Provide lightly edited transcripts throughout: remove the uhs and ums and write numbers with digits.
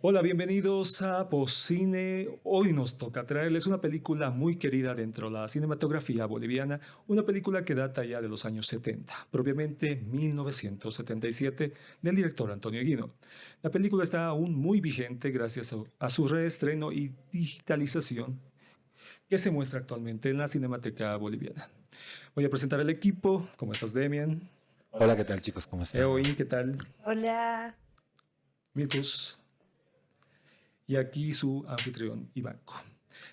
Hola, bienvenidos a Poscine. Hoy nos toca traerles una película muy querida dentro de la cinematografía boliviana, una película que data ya de los años 70, propiamente 1977, del director Antonio Guino. La película está aún muy vigente gracias a su reestreno y digitalización que se muestra actualmente en la Cinemateca Boliviana. Voy a presentar al equipo. ¿Cómo estás, Demian? Hola, ¿qué tal chicos? ¿Cómo están? Eoin, ¿qué tal? Hola. Mirkus. Y aquí su anfitrión Ivanko.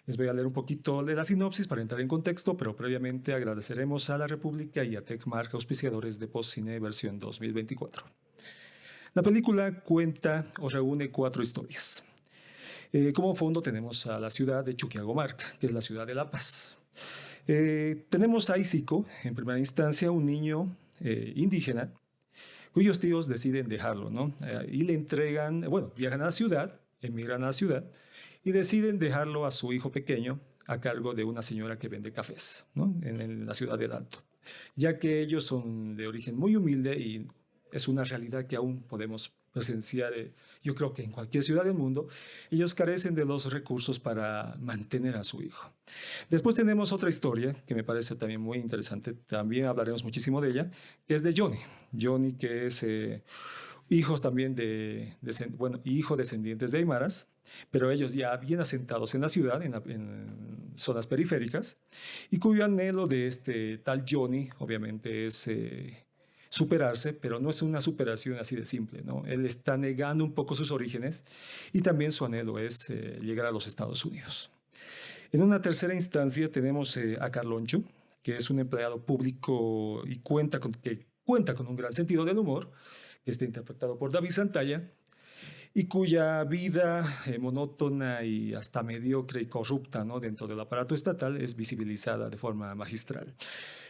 Les voy a leer un poquito de la sinopsis para entrar en contexto, pero previamente agradeceremos a la República y a Tecmar, auspiciadores de Postcine versión 2024. La película cuenta o reúne cuatro historias. Como fondo tenemos a la ciudad de Chuquiagomarca, que es la ciudad de La Paz. Tenemos a Isico, en primera instancia, un niño indígena, cuyos tíos deciden dejarlo, ¿no? Y le entregan, bueno, viajan a la ciudad, emigran a la ciudad, y deciden dejarlo a su hijo pequeño a cargo de una señora que vende cafés, ¿no? En la ciudad del Alto, ya que ellos son de origen muy humilde y es una realidad que aún podemos presenciar, yo creo que en cualquier ciudad del mundo, ellos carecen de los recursos para mantener a su hijo. Después tenemos otra historia que me parece también muy interesante, también hablaremos muchísimo de ella, que es de Johnny. Johnny que es hijos también bueno, hijo descendientes de Aymaras, pero ellos ya bien asentados en la ciudad, en zonas periféricas, y cuyo anhelo de este tal Johnny, obviamente, es superarse, pero no es una superación así de simple, ¿no? Él está negando un poco sus orígenes y también su anhelo es llegar a los Estados Unidos. En una tercera instancia tenemos a Carloncho, que es un empleado público y que cuenta con un gran sentido del humor, que está interpretado por David Santalla, y cuya vida monótona y hasta mediocre y corrupta, ¿no? Dentro del aparato estatal es visibilizada de forma magistral.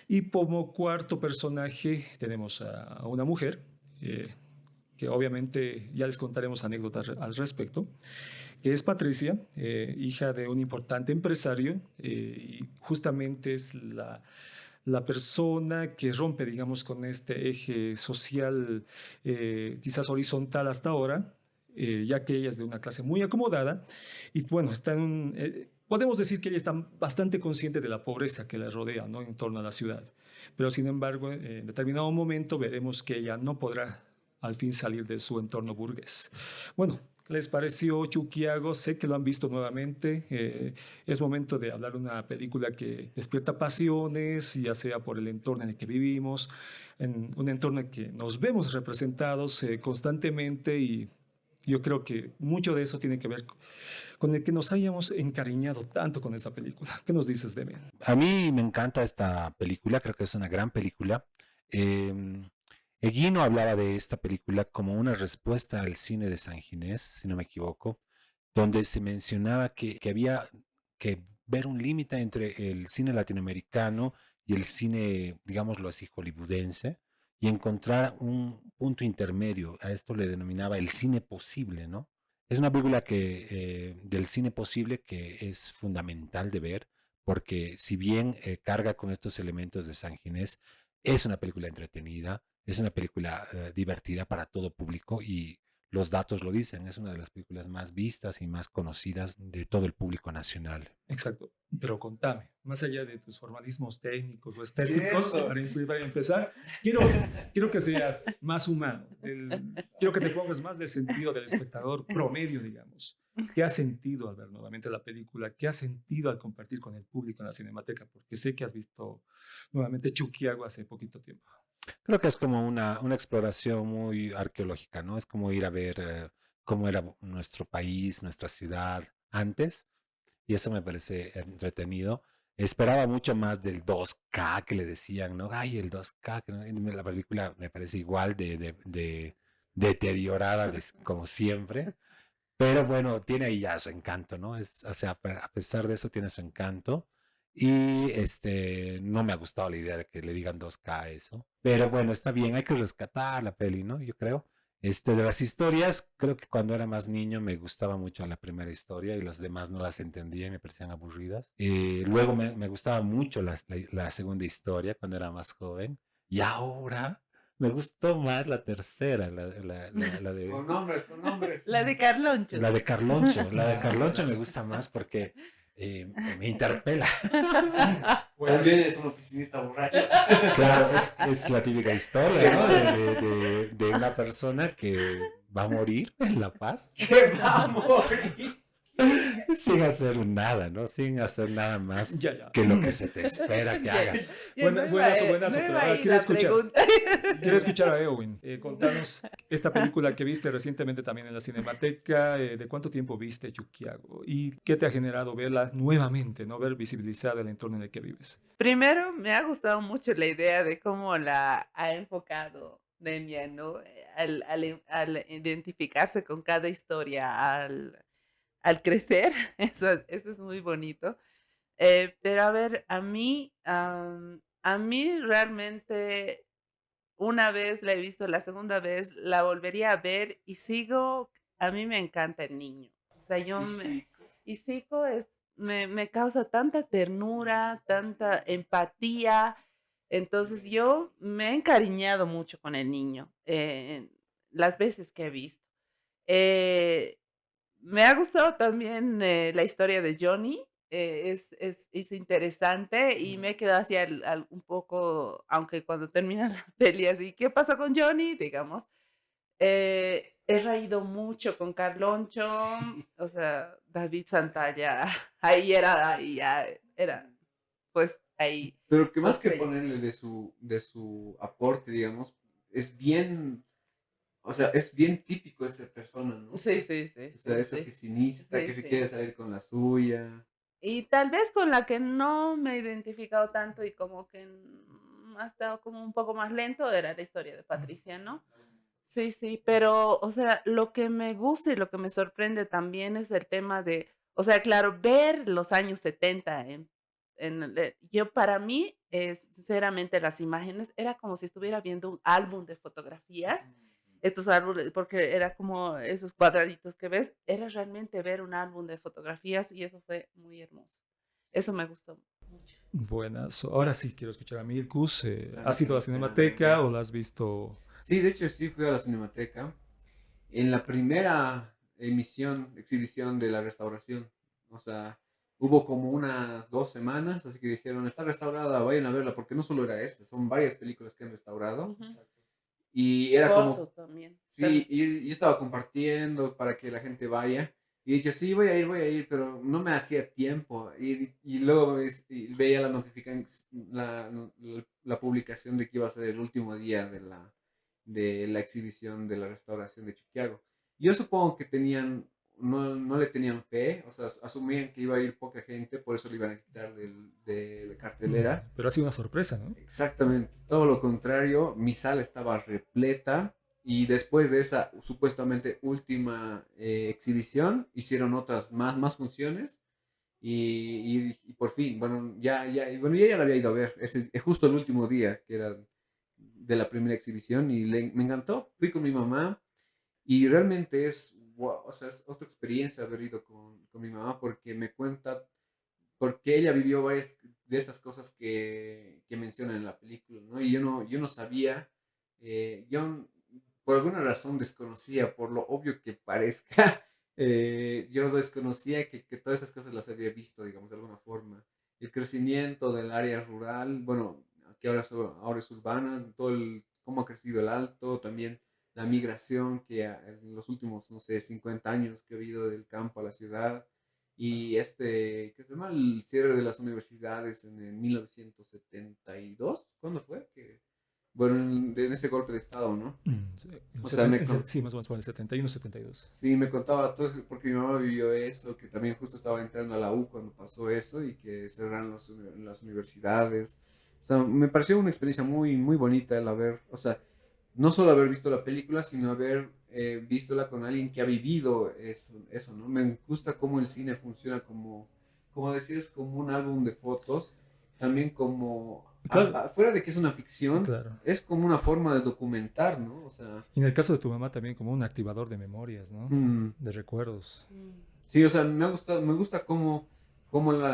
Y como cuarto personaje tenemos a una mujer, eh, que obviamente ya les contaremos anécdotas al respecto, que es Patricia, hija de un importante empresario, y justamente es la persona que rompe, digamos, con este eje social quizás horizontal hasta ahora, ya que ella es de una clase muy acomodada y bueno, podemos decir que ella está bastante consciente de la pobreza que la rodea, ¿no? En torno a la ciudad. Pero sin embargo, en determinado momento veremos que ella no podrá al fin salir de su entorno burgués. Bueno, ¿les pareció Chuquiago? Sé que lo han visto nuevamente. Es momento de hablar de una película que despierta pasiones, ya sea por el entorno en el que vivimos, en un entorno en el que nos vemos representados constantemente y yo creo que mucho de eso tiene que ver con el que nos hayamos encariñado tanto con esta película. ¿Qué nos dices, Demian? A mí me encanta esta película, creo que es una gran película. Eguino hablaba de esta película como una respuesta al cine de San Ginés, si no me equivoco, donde se mencionaba que había que ver un límite entre el cine latinoamericano y el cine, digámoslo así, hollywoodense, y encontrar un punto intermedio. A esto le denominaba el cine posible, ¿no? Es una película del cine posible que es fundamental de ver, porque si bien carga con estos elementos de San Ginés, es una película entretenida, es una película divertida para todo público y los datos lo dicen, es una de las películas más vistas y más conocidas de todo el público nacional. Exacto. Pero contame, más allá de tus formalismos técnicos o estéticos, para empezar, quiero que seas más humano. Quiero que te pongas más del sentido del espectador promedio, digamos. ¿Qué has sentido al ver nuevamente la película? ¿Qué has sentido al compartir con el público en la Cinemateca? Porque sé que has visto nuevamente Chuquiago hace poquito tiempo. Creo que es como una exploración muy arqueológica, ¿no? Es como ir a ver cómo era nuestro país, nuestra ciudad antes, y eso me parece entretenido. Esperaba mucho más del 2K que le decían, ¿no? Ay, el 2K, que la película me parece igual de deteriorada como siempre, pero bueno, tiene ahí ya su encanto, ¿no? O sea, a pesar de eso tiene su encanto. Y no me ha gustado la idea de que le digan 2K a eso. Pero bueno, está bien, hay que rescatar la peli, ¿no? Yo creo. De las historias, creo que cuando era más niño me gustaba mucho la primera historia y las demás no las entendía y me parecían aburridas. Luego me gustaba mucho la segunda historia cuando era más joven. Y ahora Me gustó más la tercera, la de Con nombres, con nombres. La de Carloncho. la de Carloncho. La de Ah, Carloncho me buenazo. gusta más porque me interpela. También es un oficinista borracho. Claro, es la típica historia, ¿no? De una persona que va a morir en La Paz ¡Qué va a morir! sin hacer nada, ¿no? Sin hacer nada más Ya, ya. que lo que se te espera que Ya, hagas. ya Buenazo, no buenazo, iba pero a ahora ir quiero la escuchar. pregunta. Quiero escuchar a Eowyn. Contanos esta película que viste recientemente también en la Cinemateca. ¿De cuánto tiempo viste Chuquiago? ¿Y qué te ha generado verla nuevamente, no ver visibilizada el entorno en el que vives? Primero, me ha gustado mucho la idea de cómo la ha enfocado Demian, ¿no? Al identificarse con cada historia, al crecer, eso es muy bonito. Pero a ver, a mí realmente una vez la he visto, la segunda vez la volvería a ver y sigo, a mí me encanta el niño. O sea, Y sí, y Zico me causa tanta ternura, tanta empatía. Entonces yo me he encariñado mucho con el niño las veces que he visto. Eh, Me ha gustado también la historia de Johnny, es interesante y me he quedado así un poco, aunque cuando termina la peli así, ¿qué pasa con Johnny? Digamos. He reído mucho con Carloncho, sí. o sea, David Santalla, ahí ya era, pues ahí, Pero que su más que estrella. ponerle de su aporte, digamos, es bien, o sea, es bien típico esa persona, ¿no? Sí, sí, sí, O sea, sí, ese sí, oficinista que sí, se sí. quiere salir con la suya. Y tal vez con la que no me he identificado tanto y como que ha estado como un poco más lento era la historia de Patricia, ¿no? Sí, sí, pero, o sea, lo que me gusta y lo que me sorprende también es el tema de, o sea, claro, ver los años 70 yo para mí, sinceramente, las imágenes era como si estuviera viendo un álbum de fotografías, estos álbumes, porque era como esos cuadraditos que ves, era realmente ver un álbum de fotografías y eso fue muy hermoso. Eso me gustó mucho. Buenas. Ahora sí quiero escuchar a Mirkus. La ¿Has ido a la Cinemateca o la has visto? Sí, de hecho sí fui a la Cinemateca en la primera exhibición de la restauración. O sea, hubo como unas 2 semanas, así que dijeron, está restaurada, vayan a verla, porque no solo era esta, son varias películas que han restaurado. Ujú. Y era como, Cortos también. sí, y yo estaba compartiendo para que la gente vaya. Y he dicho, sí, voy a ir, pero no me hacía tiempo. Y luego y veía la notificación, la publicación de que iba a ser el último día de la exhibición de la restauración de Chuquiago. Yo supongo que no le tenían fe, o sea, asumían que iba a ir poca gente, por eso lo iban a quitar de la cartelera. Pero ha sido una sorpresa, ¿no? Exactamente, todo lo contrario, mi sala estaba repleta y después de esa supuestamente última exhibición hicieron otras más funciones y por fin, bueno, bueno, yo ya la había ido a ver, es justo el último día que era de la primera exhibición y me encantó, fui con mi mamá y realmente es, wow, o sea, es otra experiencia haber ido con mi mamá porque me cuenta porque ella vivió varias de estas cosas que mencionan en la película, ¿no? Y yo no sabía, yo por alguna razón desconocía, por lo obvio que parezca, yo desconocía que todas estas cosas las había visto, digamos, de alguna forma. El crecimiento del área rural, bueno, que ahora es urbana, cómo ha crecido el Alto, también la migración en los últimos, no sé, 50 años que ha habido del campo a la ciudad y ¿qué se llama? El cierre de las universidades en el 1972. ¿Cuándo fue? Bueno, en ese golpe de estado, ¿no? Sí, O sea, sí, más o menos por el 71, 72. sí, me contaba todo eso porque mi mamá vivió eso, que también justo estaba entrando a la U cuando pasó eso y que cerraron las universidades. O sea, me pareció una experiencia muy, muy bonita el haber, o sea, no solo haber visto la película, sino haber vistola con alguien que ha vivido eso, ¿no? Me gusta cómo el cine funciona como decías, como un álbum de fotos, también como, Claro, fuera de que es una ficción, claro. es como una forma de documentar, ¿no? O sea, Y en el caso de tu mamá también como un activador de memorias, ¿no? mm, De recuerdos. sí, o sea, me gusta cómo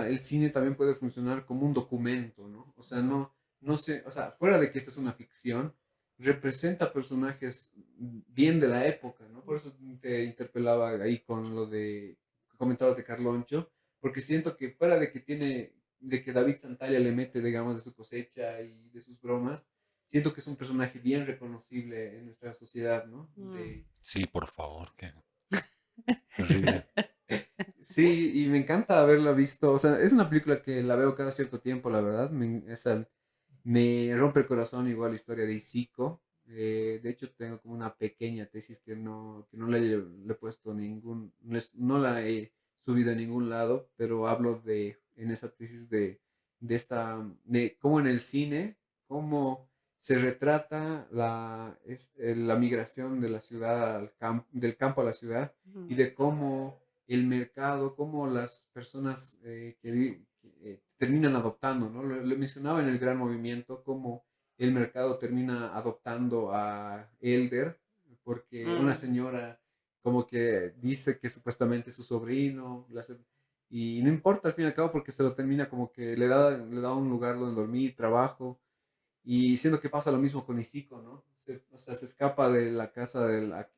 el cine también puede funcionar como un documento, ¿no? O sea, no sé, o sea, fuera de que esta es una ficción, representa personajes bien de la época, ¿no? Por eso te interpelaba ahí con lo de que comentabas de Carloncho, porque siento que fuera de que tiene, de que David Santalla le mete, digamos, de su cosecha y de sus bromas, siento que es un personaje bien reconocible en nuestra sociedad, ¿no? Mm. Sí, por favor, qué horrible. Sí, y me encanta haberla visto. O sea, es una película que la veo cada cierto tiempo, la verdad. Me rompe el corazón igual la historia de Isiko. De hecho, tengo como una pequeña tesis que no le he puesto no la he subido a ningún lado, pero hablo en esa tesis de cómo en el cine, cómo se retrata la migración de la ciudad del campo a la ciudad y Ujú. de cómo el mercado, cómo las personas terminan adoptando, ¿no? Lo mencionaba en el gran movimiento, cómo el mercado termina adoptando a Elder, porque una Mm. señora como que dice que supuestamente es su sobrino, y no importa al fin y al cabo porque se lo termina como que le da un lugar donde dormir, trabajo, y siendo que pasa lo mismo con Isiko, ¿no? O sea, se escapa de la casa a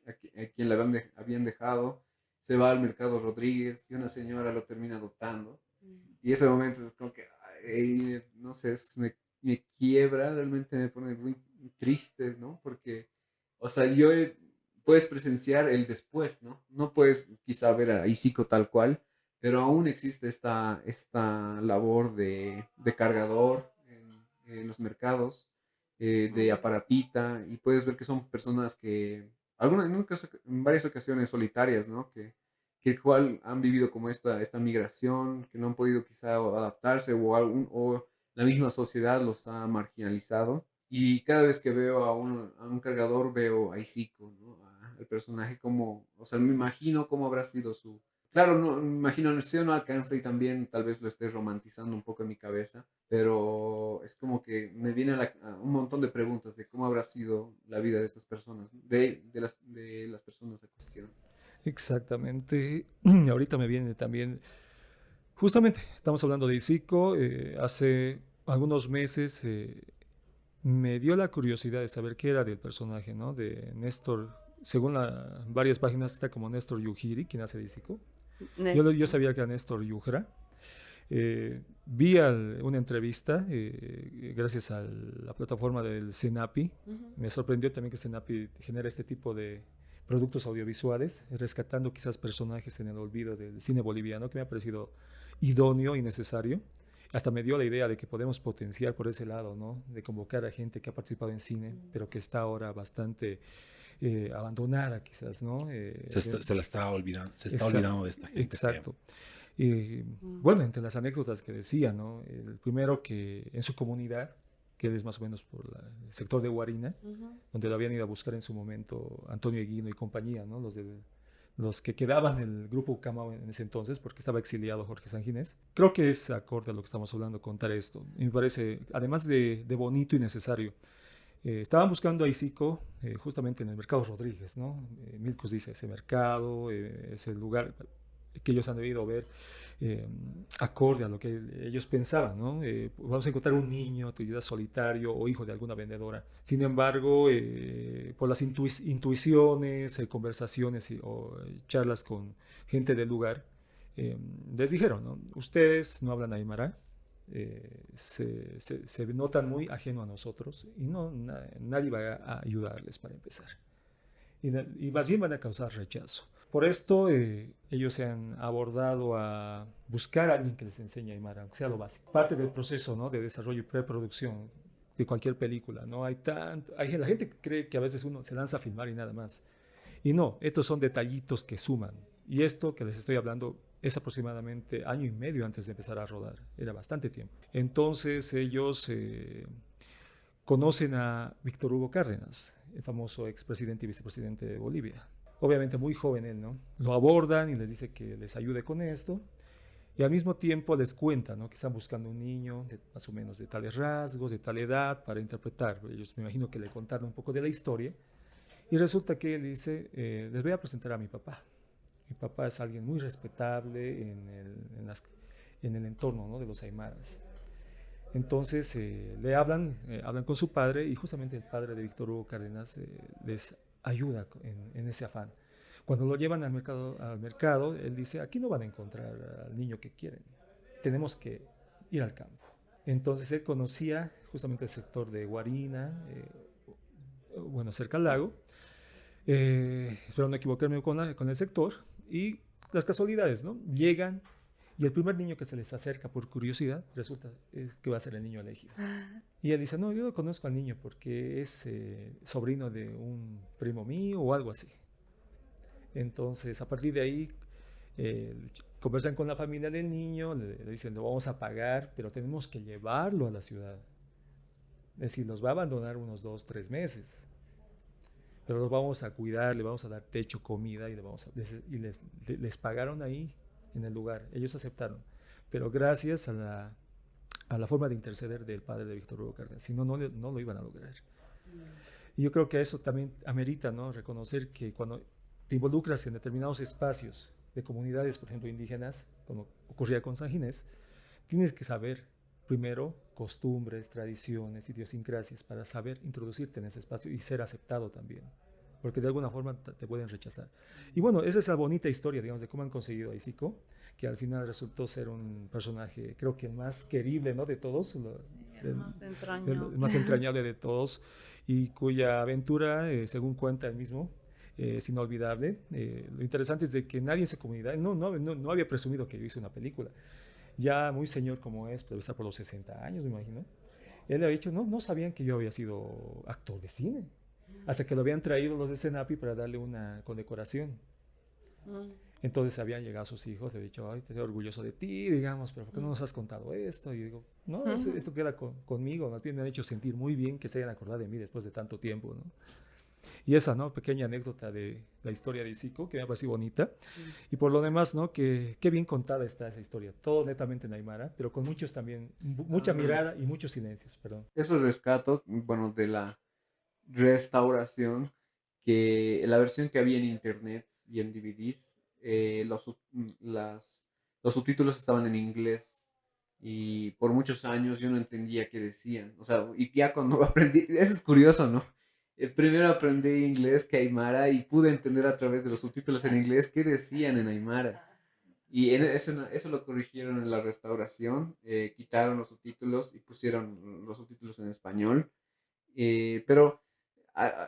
quien le habían dejado, se va al mercado Rodríguez y una señora lo termina adoptando. Mm. Y ese momento es como que, ay, no sé, me quiebra, realmente me pone muy triste, ¿no? Porque, o sea, puedes presenciar el después, ¿no? No puedes quizá ver a Isiko tal cual, pero aún existe esta labor de cargador en los mercados, de Mm. aparapita, y puedes ver que son personas que, en varias ocasiones solitarias, ¿no? Que igual han vivido como esta migración, que no han podido quizá adaptarse o la misma sociedad los ha marginalizado. Y cada vez que veo a un cargador, veo a Isiko, ¿no? Al personaje como, o sea, me imagino cómo habrá sido Claro, no, me imagino, no alcanza y también tal vez lo esté romantizando un poco en mi cabeza, pero es como que me viene a un montón de preguntas de cómo habrá sido la vida de estas personas, ¿no? De las personas a cuestión. Exactamente. Ahorita me viene también, justamente, estamos hablando de Isico. Hace algunos meses me dio la curiosidad de saber qué era del personaje, ¿no? De Néstor. Según varias páginas está como Néstor Yujiri, quien hace de Isico. Yo Ujú. sabía que era Néstor Yujra. Vi una entrevista gracias a la plataforma del CENAPI. Ujú. Me sorprendió también que CENAPI genera este tipo de productos audiovisuales, rescatando quizás personajes en el olvido del cine boliviano, que me ha parecido idóneo y necesario. Hasta me dio la idea de que podemos potenciar por ese lado, ¿no? De convocar a gente que ha participado en cine, pero que está ahora bastante abandonada, quizás, ¿no? Se la está olvidando, se está Esa- olvidando de esta gente que exacto. Y Mm. bueno, entre las anécdotas que decía, ¿no? El primero que en su comunidad, que él es más o menos por el sector de Guarina, Ujú. donde lo habían ido a buscar en su momento Antonio Eguino y compañía, ¿no? Los que quedaban en el grupo Camao en ese entonces, porque estaba exiliado Jorge Sanginés. Creo que es acorde a lo que estamos hablando contar esto. Y me parece, además de bonito y necesario. Estaban buscando a Isico justamente en el mercado Rodríguez, ¿no? Milkus dice, ese mercado es el lugar que ellos han debido ver eh, acorde a lo que ellos pensaban, ¿no? Vamos a encontrar un niño, tu solitario o hijo de alguna vendedora. Sin embargo, por las intuiciones, conversaciones o charlas con gente del lugar, les dijeron, ¿no? Ustedes no hablan aymara, se notan muy ajeno a nosotros y nadie va a ayudarles para empezar. Y más bien van a causar rechazo. Por esto ellos se han abordado a buscar a alguien que les enseñe a Aymara, aunque sea lo básico. Parte del proceso, ¿no? De desarrollo y preproducción de cualquier película, ¿no? La gente cree que a veces uno se lanza a filmar y nada más. Y no, estos son detallitos que suman. Y esto que les estoy hablando es aproximadamente año y medio antes de empezar a rodar. Era bastante tiempo. Entonces ellos conocen a Víctor Hugo Cárdenas, el famoso expresidente y vicepresidente de Bolivia. Obviamente muy joven él, ¿no? Lo abordan y les dice que les ayude con esto. Y al mismo tiempo les cuenta, ¿no? Que están buscando un niño de, más o menos de tales rasgos, de tal edad, para interpretar. Ellos me imagino que le contaron un poco de la historia. Y resulta que él dice, les voy a presentar a mi papá. Mi papá es alguien muy respetable en el entorno, ¿no? De los aymaras. Entonces hablan con su padre y justamente el padre de Víctor Hugo Cárdenas les ayuda en ese afán. Cuando lo llevan al mercado, él dice, aquí no van a encontrar al niño que quieren, tenemos que ir al campo. Entonces él conocía justamente el sector de Guarina, bueno, cerca al lago, espero no equivocarme con el sector, y las casualidades, ¿no? Llegan y el primer niño que se les acerca por curiosidad resulta que va a ser el niño elegido. Y él dice, no, yo no conozco al niño porque es sobrino de un primo mío o algo así. Entonces, a partir de ahí, conversan con la familia del niño, le dicen, lo vamos a pagar, pero tenemos que llevarlo a la ciudad. Es decir, nos va a abandonar unos 2, 3 meses. Pero los vamos a cuidar, le vamos a dar techo, comida y les pagaron ahí en el lugar. Ellos aceptaron. Pero gracias a la forma de interceder del padre de Víctor Hugo Cárdenas. Si no, no lo iban a lograr. Y yo creo que eso también amerita, ¿no? Reconocer que cuando te involucras en determinados espacios de comunidades, por ejemplo, indígenas, como ocurría con San Ginés, tienes que saber primero costumbres, tradiciones, idiosincrasias para saber introducirte en ese espacio y ser aceptado también, porque de alguna forma te pueden rechazar. Y bueno, esa es la bonita historia, digamos, de cómo han conseguido a Isiko, que al final resultó ser un personaje, creo que el más querible, ¿no?, de todos, el más entrañable de todos, y cuya aventura, según cuenta él mismo, es inolvidable. Lo interesante es de que nadie en su comunidad no había presumido que yo hice una película. Ya muy señor como es, debe estar por los 60 años, me imagino. Él le había dicho, no sabían que yo había sido actor de cine, hasta que lo habían traído los de Senapi para darle una condecoración. Entonces habían llegado sus hijos, le he dicho, ay, estoy orgulloso de ti, digamos, pero ¿por qué no nos has contado esto? Y yo digo, no, esto queda conmigo, más bien me han hecho sentir muy bien que se hayan acordado de mí después de tanto tiempo, ¿no? Y esa, ¿no?, pequeña anécdota de la historia de Isiko, que me ha parecido bonita. Y por lo demás, ¿no?, qué bien contada está esa historia. Todo netamente en aymara, pero con muchos también, mucha mirada y muchos silencios, perdón. Eso rescato, bueno, de la restauración, que la versión que había en internet y en DVDs, los subtítulos estaban en inglés. Y por muchos años yo no entendía qué decían. O sea, y ya cuando aprendí, eso es curioso, ¿no? Primero aprendí inglés que aymara y pude entender a través de los subtítulos en inglés qué decían en aymara. Y eso lo corrigieron en la restauración, quitaron los subtítulos y pusieron los subtítulos en español. Pero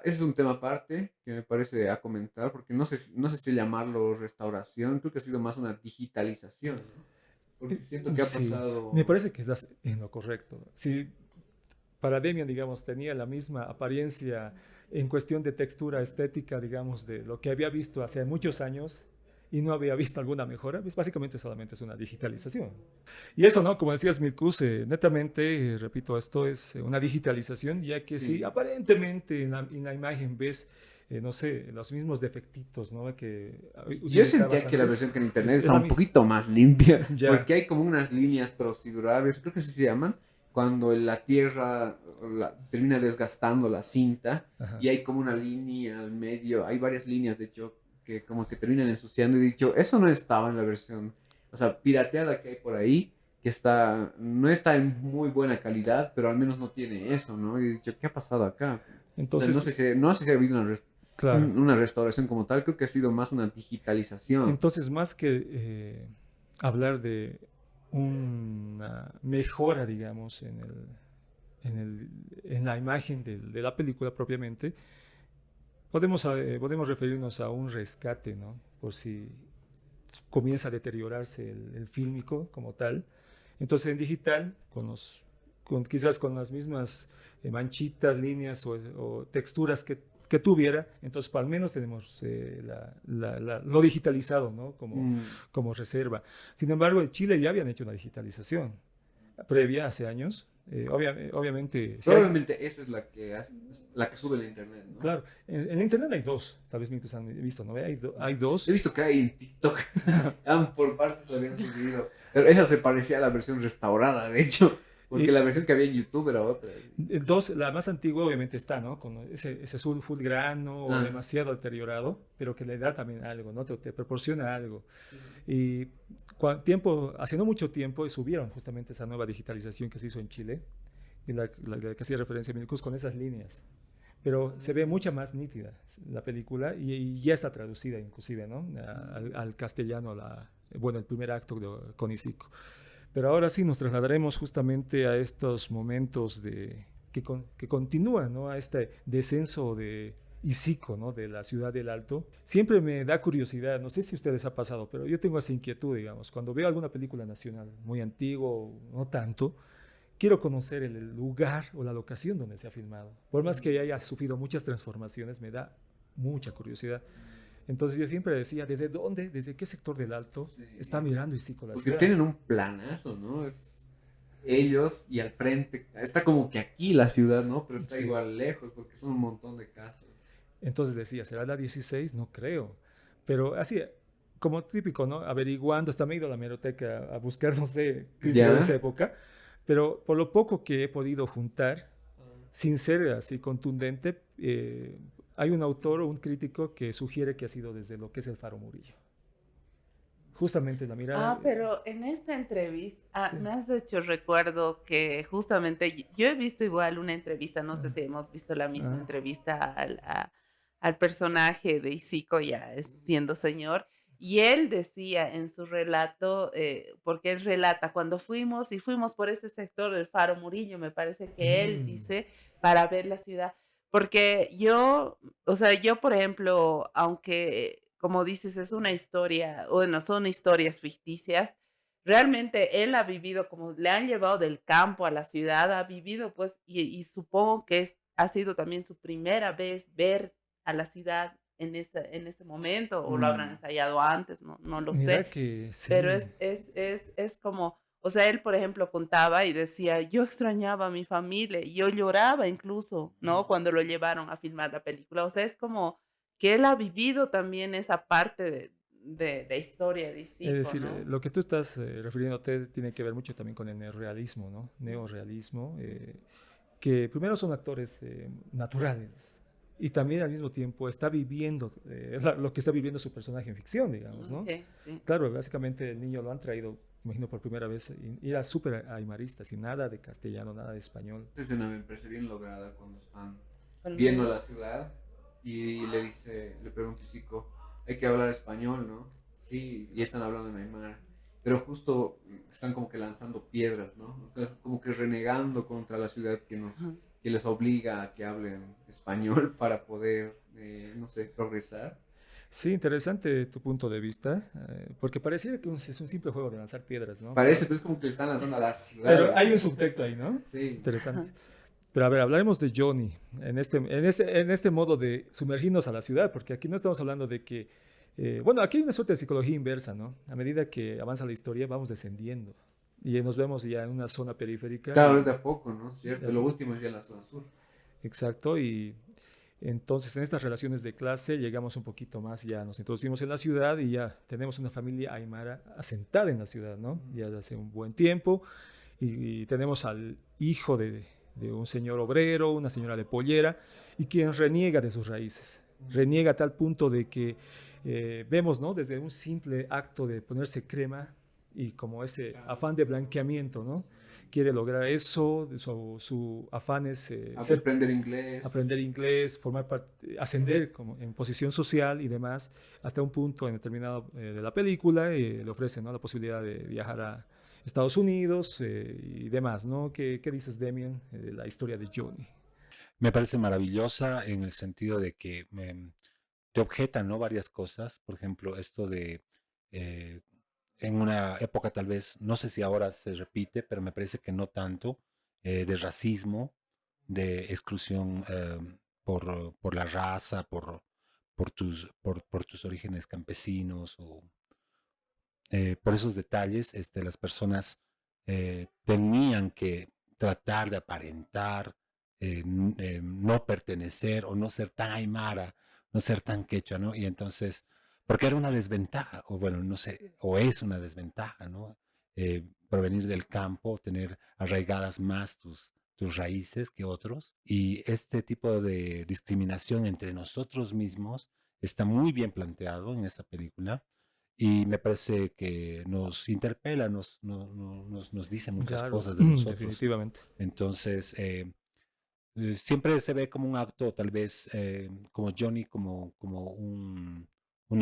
ese es un tema aparte que me parece a comentar, porque no sé si llamarlo restauración, creo que ha sido más una digitalización, ¿no? Porque siento que ha Sí, pasado... me parece que estás en lo correcto. Si para Demian, digamos, tenía la misma apariencia en cuestión de textura estética, digamos, de lo que había visto hace muchos años y no había visto alguna mejora, pues básicamente solamente es una digitalización. Y eso, ¿no? Como decías, Milkus, netamente, repito, esto es una digitalización, ya que Sí. si aparentemente en la imagen ves, no sé, los mismos defectitos, ¿no?, que Yo sentía utilizabas que la antes, versión que en internet es estaba la un poquito más limpia, Ya. porque hay como unas líneas procedurales, creo que así se llaman, cuando la tierra termina desgastando la cinta Ajá. y hay como una línea al medio, hay varias líneas de hecho que como que terminan ensuciando y he dicho, eso no estaba en la versión, o sea, pirateada que hay por ahí, que no está en muy buena calidad, pero al menos no tiene eso, ¿no? Y he dicho, ¿qué ha pasado acá? O sea, Entonces, no sé si ha habido claro. una restauración como tal, creo que ha sido más una digitalización. Entonces, más que hablar de una mejora, digamos, en la imagen de la película propiamente, podemos referirnos a un rescate, ¿no? Por si comienza a deteriorarse el fílmico como tal. Entonces, en digital, quizás con las mismas manchitas, líneas o texturas que tuviera, entonces al menos tenemos lo digitalizado, ¿no?, como reserva. Sin embargo, en Chile ya habían hecho una digitalización previa hace años. Obviamente, Probablemente esa es la que sube en internet, ¿no? claro, en internet hay dos, tal vez muchos han visto, ¿no? Hay dos. He visto que hay en TikTok, por partes la habían subido, pero esa se parecía a la versión restaurada, de hecho, Porque la versión que había en YouTube era otra. Dos, la más antigua obviamente está, ¿no? Con ese azul full grano o Ah. demasiado deteriorado, pero que le da también algo, ¿no? Te proporciona algo. Y hace no mucho tiempo subieron justamente esa nueva digitalización que se hizo en Chile, y la que hacía referencia a Minicus con esas líneas. Pero se ve mucha más nítida la película y ya está traducida inclusive, ¿no? Al castellano, bueno, el primer acto con Isico. Pero ahora sí nos trasladaremos justamente a estos momentos que continúan, ¿no? A este descenso de Isico, ¿no? De la ciudad del Alto. Siempre me da curiosidad, no sé si a ustedes ha pasado, pero yo tengo esa inquietud, digamos, cuando veo alguna película nacional, muy antiguo, no tanto, quiero conocer el lugar o la locación donde se ha filmado. Por más que haya sufrido muchas transformaciones, me da mucha curiosidad. Entonces yo siempre decía, ¿desde dónde, desde qué sector del Alto está mirando Isico la Porque ciudad? tienen un planazo, ¿no? Es ellos y al frente. Está como que aquí la ciudad, ¿no? Pero está Sí. igual lejos porque son un montón de casas. Entonces decía, ¿será la 16? No creo. Pero así, como típico, ¿no? Averiguando, hasta me he ido a la hemeroteca a buscar, no sé, crítica de Ya. esa época. Pero por lo poco que he podido juntar, sin ser así contundente, hay un autor o un crítico que sugiere que ha sido desde lo que es el Faro Murillo. Justamente la mirada. Ah, pero en esta entrevista Sí. me has hecho recuerdo que justamente yo he visto igual una entrevista, no sé Ah. si hemos visto la misma Ah. entrevista al personaje de Isico ya siendo señor, y él decía en su relato, porque él relata, cuando fuimos por este sector del Faro Murillo, me parece que él dice, para ver la ciudad, porque yo, o sea, yo, por ejemplo, aunque, como dices, es una historia, bueno, son historias ficticias, realmente él ha vivido, como le han llevado del campo a la ciudad, ha vivido, pues, y supongo que ha sido también su primera vez ver a la ciudad en ese momento, o lo habrán ensayado antes, no lo sé, Mira que pero sí. es como, o sea, él, por ejemplo, contaba y decía, yo extrañaba a mi familia, y yo lloraba incluso, ¿no? Cuando lo llevaron a filmar la película. O sea, es como que él ha vivido también esa parte de la historia de Es Isico, decir, ¿no? lo que tú estás refiriéndote tiene que ver mucho también con el neorrealismo, ¿no? Neorrealismo, que primero son actores naturales y también al mismo tiempo está viviendo lo que está viviendo su personaje en ficción, digamos, ¿no? Ok, sí. Claro, básicamente el niño lo han traído, imagino, por primera vez y era súper aymarista, sin nada de castellano, nada de español. Esta escena me parece bien lograda cuando están Con viendo niños. la ciudad y le pregunta a Isico, hay que hablar español, ¿no? Sí, y están hablando en aymara. Pero justo están como que lanzando piedras, ¿no? Como que renegando contra la ciudad Ajá. que les obliga a que hablen español para poder, no sé, progresar. Sí, interesante tu punto de vista, porque pareciera que es un simple juego de lanzar piedras, ¿no? Parece, pero es como que están lanzando a la ciudad. Pero hay un subtexto ahí, ¿no? Sí. Interesante. Pero a ver, hablaremos de Johnny en este modo de sumergirnos a la ciudad, porque aquí no estamos hablando de que, bueno, aquí hay una suerte de psicología inversa, ¿no? A medida que avanza la historia vamos descendiendo y nos vemos ya en una zona periférica. Claro, es de a poco, ¿no? Cierto, Ya. lo último es ya en la zona sur. Exacto, y entonces en estas relaciones de clase llegamos un poquito más, ya nos introducimos en la ciudad y ya tenemos una familia aymara asentada en la ciudad, ¿no? Ya hace un buen tiempo y tenemos al hijo de un señor obrero, una señora de pollera, y quien reniega de sus raíces. Reniega a tal punto de que vemos, ¿no? Desde un simple acto de ponerse crema y como ese afán de blanqueamiento, ¿no? Quiere lograr eso, su afán es aprender inglés, formar parte, ascender como en posición social y demás, hasta un punto en determinado de la película le ofrecen, ¿no? La posibilidad de viajar a Estados Unidos y demás, ¿no? ¿Qué dices, Demian, de la historia de Johnny? Me parece maravillosa en el sentido de que te objetan, ¿no? Varias cosas. Por ejemplo, esto de eh, en una época tal vez, no sé si ahora se repite, pero me parece que no tanto, de racismo, de exclusión por la raza, por tus orígenes campesinos o por esos detalles, las personas tenían que tratar de aparentar, no pertenecer o no ser tan aymara, no ser tan quechua, ¿no? Y entonces, porque era una desventaja, o bueno, no sé, o es una desventaja, ¿no? provenir del campo, tener arraigadas más tus raíces que otros. Y este tipo de discriminación entre nosotros mismos está muy bien planteado en esta película y me parece que nos interpela, nos dice muchas Claro, cosas de nosotros. definitivamente. Entonces, siempre se ve como un acto, tal vez como Johnny, como un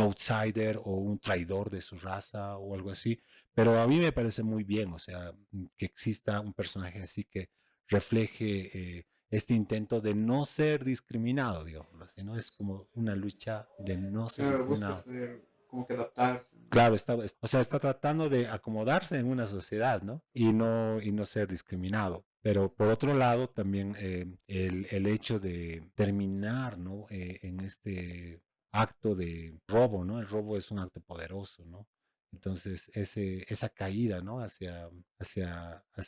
outsider o un traidor de su raza o algo así, pero a mí me parece muy bien, o sea, que exista un personaje así que refleje este intento de no ser discriminado, digamos así, ¿no? Es como una lucha de no ser Claro, busca discriminado. ser, como que adaptarse, ¿no? Claro, o sea, está tratando de acomodarse en una sociedad, ¿no? Y no ser discriminado. Pero por otro lado, también el hecho de terminar, ¿no? En este acto de robo, ¿no? El robo es un acto poderoso, ¿no? Entonces, esa caída, ¿no? Hacia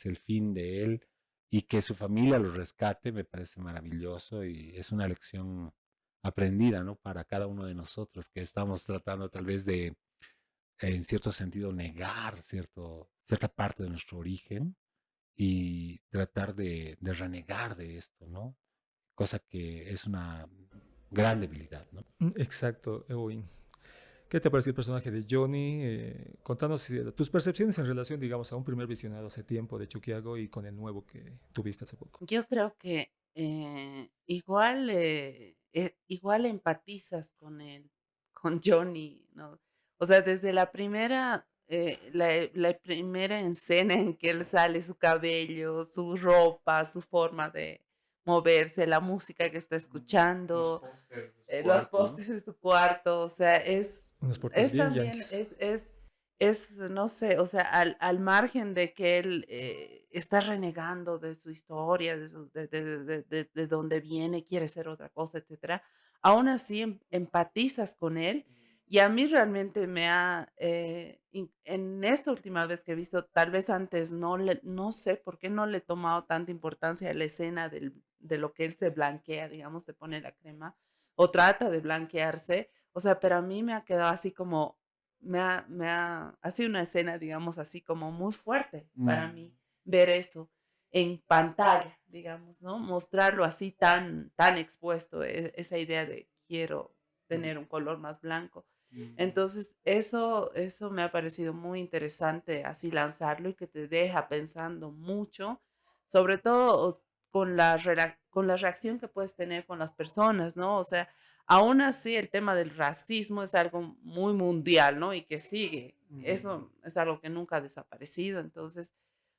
el fin de él y que su familia lo rescate, me parece maravilloso y es una lección aprendida, ¿no? Para cada uno de nosotros que estamos tratando tal vez de en cierto sentido, negar cierta parte de nuestro origen y tratar de renegar de esto, ¿no? Cosa que es una gran debilidad, ¿no? Exacto, Eowyn. ¿Qué te pareció el personaje de Johnny? Contanos tus percepciones en relación, digamos, a un primer visionado hace tiempo de Chuquiago y con el nuevo que tuviste hace poco. Yo creo que igual, igual empatizas con él, con Johnny, ¿no? O sea, desde la primera escena en que él sale, su cabello, su ropa, su forma de moverse, la música que está Los escuchando, pósters de su los cuarto, ¿no? pósters de su cuarto, o sea, Unos portes es bien también, yanquis. no sé, o sea, al margen de que él está renegando de su historia, de dónde viene, quiere ser otra cosa, etcétera, aún así empatizas con él. Y a mí realmente en esta última vez que he visto, tal vez antes no sé por qué no le he tomado tanta importancia a la escena de lo que él se blanquea, digamos, se pone la crema o trata de blanquearse. O sea, pero a mí me ha quedado así como, ha sido una escena, digamos, así como muy fuerte para Mm. mí ver eso en pantalla, digamos, ¿no? Mostrarlo así tan expuesto, esa idea de quiero tener un color más blanco. Mm. Entonces, eso me ha parecido muy interesante, así lanzarlo y que te deja pensando mucho, sobre todo con la reacción que puedes tener con las personas, ¿no? O sea, aún así el tema del racismo es algo muy mundial, ¿no? Y que sigue. Mm. Eso es algo que nunca ha desaparecido. Entonces,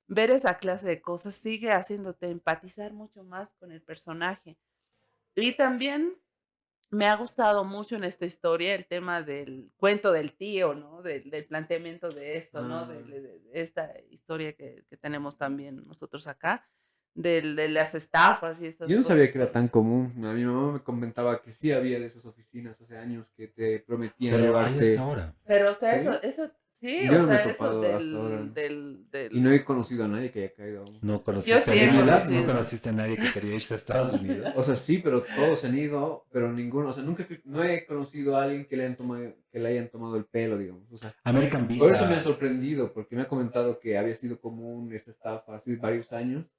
ver esa clase de cosas sigue haciéndote empatizar mucho más con el personaje. Y también me ha gustado mucho en esta historia el tema del cuento del tío, ¿no? Del planteamiento de esto, ¿no? Ah. De esta historia que tenemos también nosotros acá, de las estafas y estas Yo no sabía cosas. que era tan común. A mi mamá me comentaba que sí había de esas oficinas hace años que te prometían Pero hay hasta llevarte. ahora. Pero, o sea, ¿Sí? sí, Yo o no me he sea, eso topado hasta ahora. Y no del, he conocido a nadie que haya caído aún. ¿No yo conociste a sí he ¿En nadie? verdad? ¿No conocido. No. conociste a nadie que quería irse a Estados O Unidos? sea, sí, pero todos se han ido, pero ninguno, o sea, no he conocido a alguien que le hayan tomado el pelo, digamos. O sea, American por eso me ha Visa. sorprendido, porque me ha comentado que había sido común esta estafa hace varios años,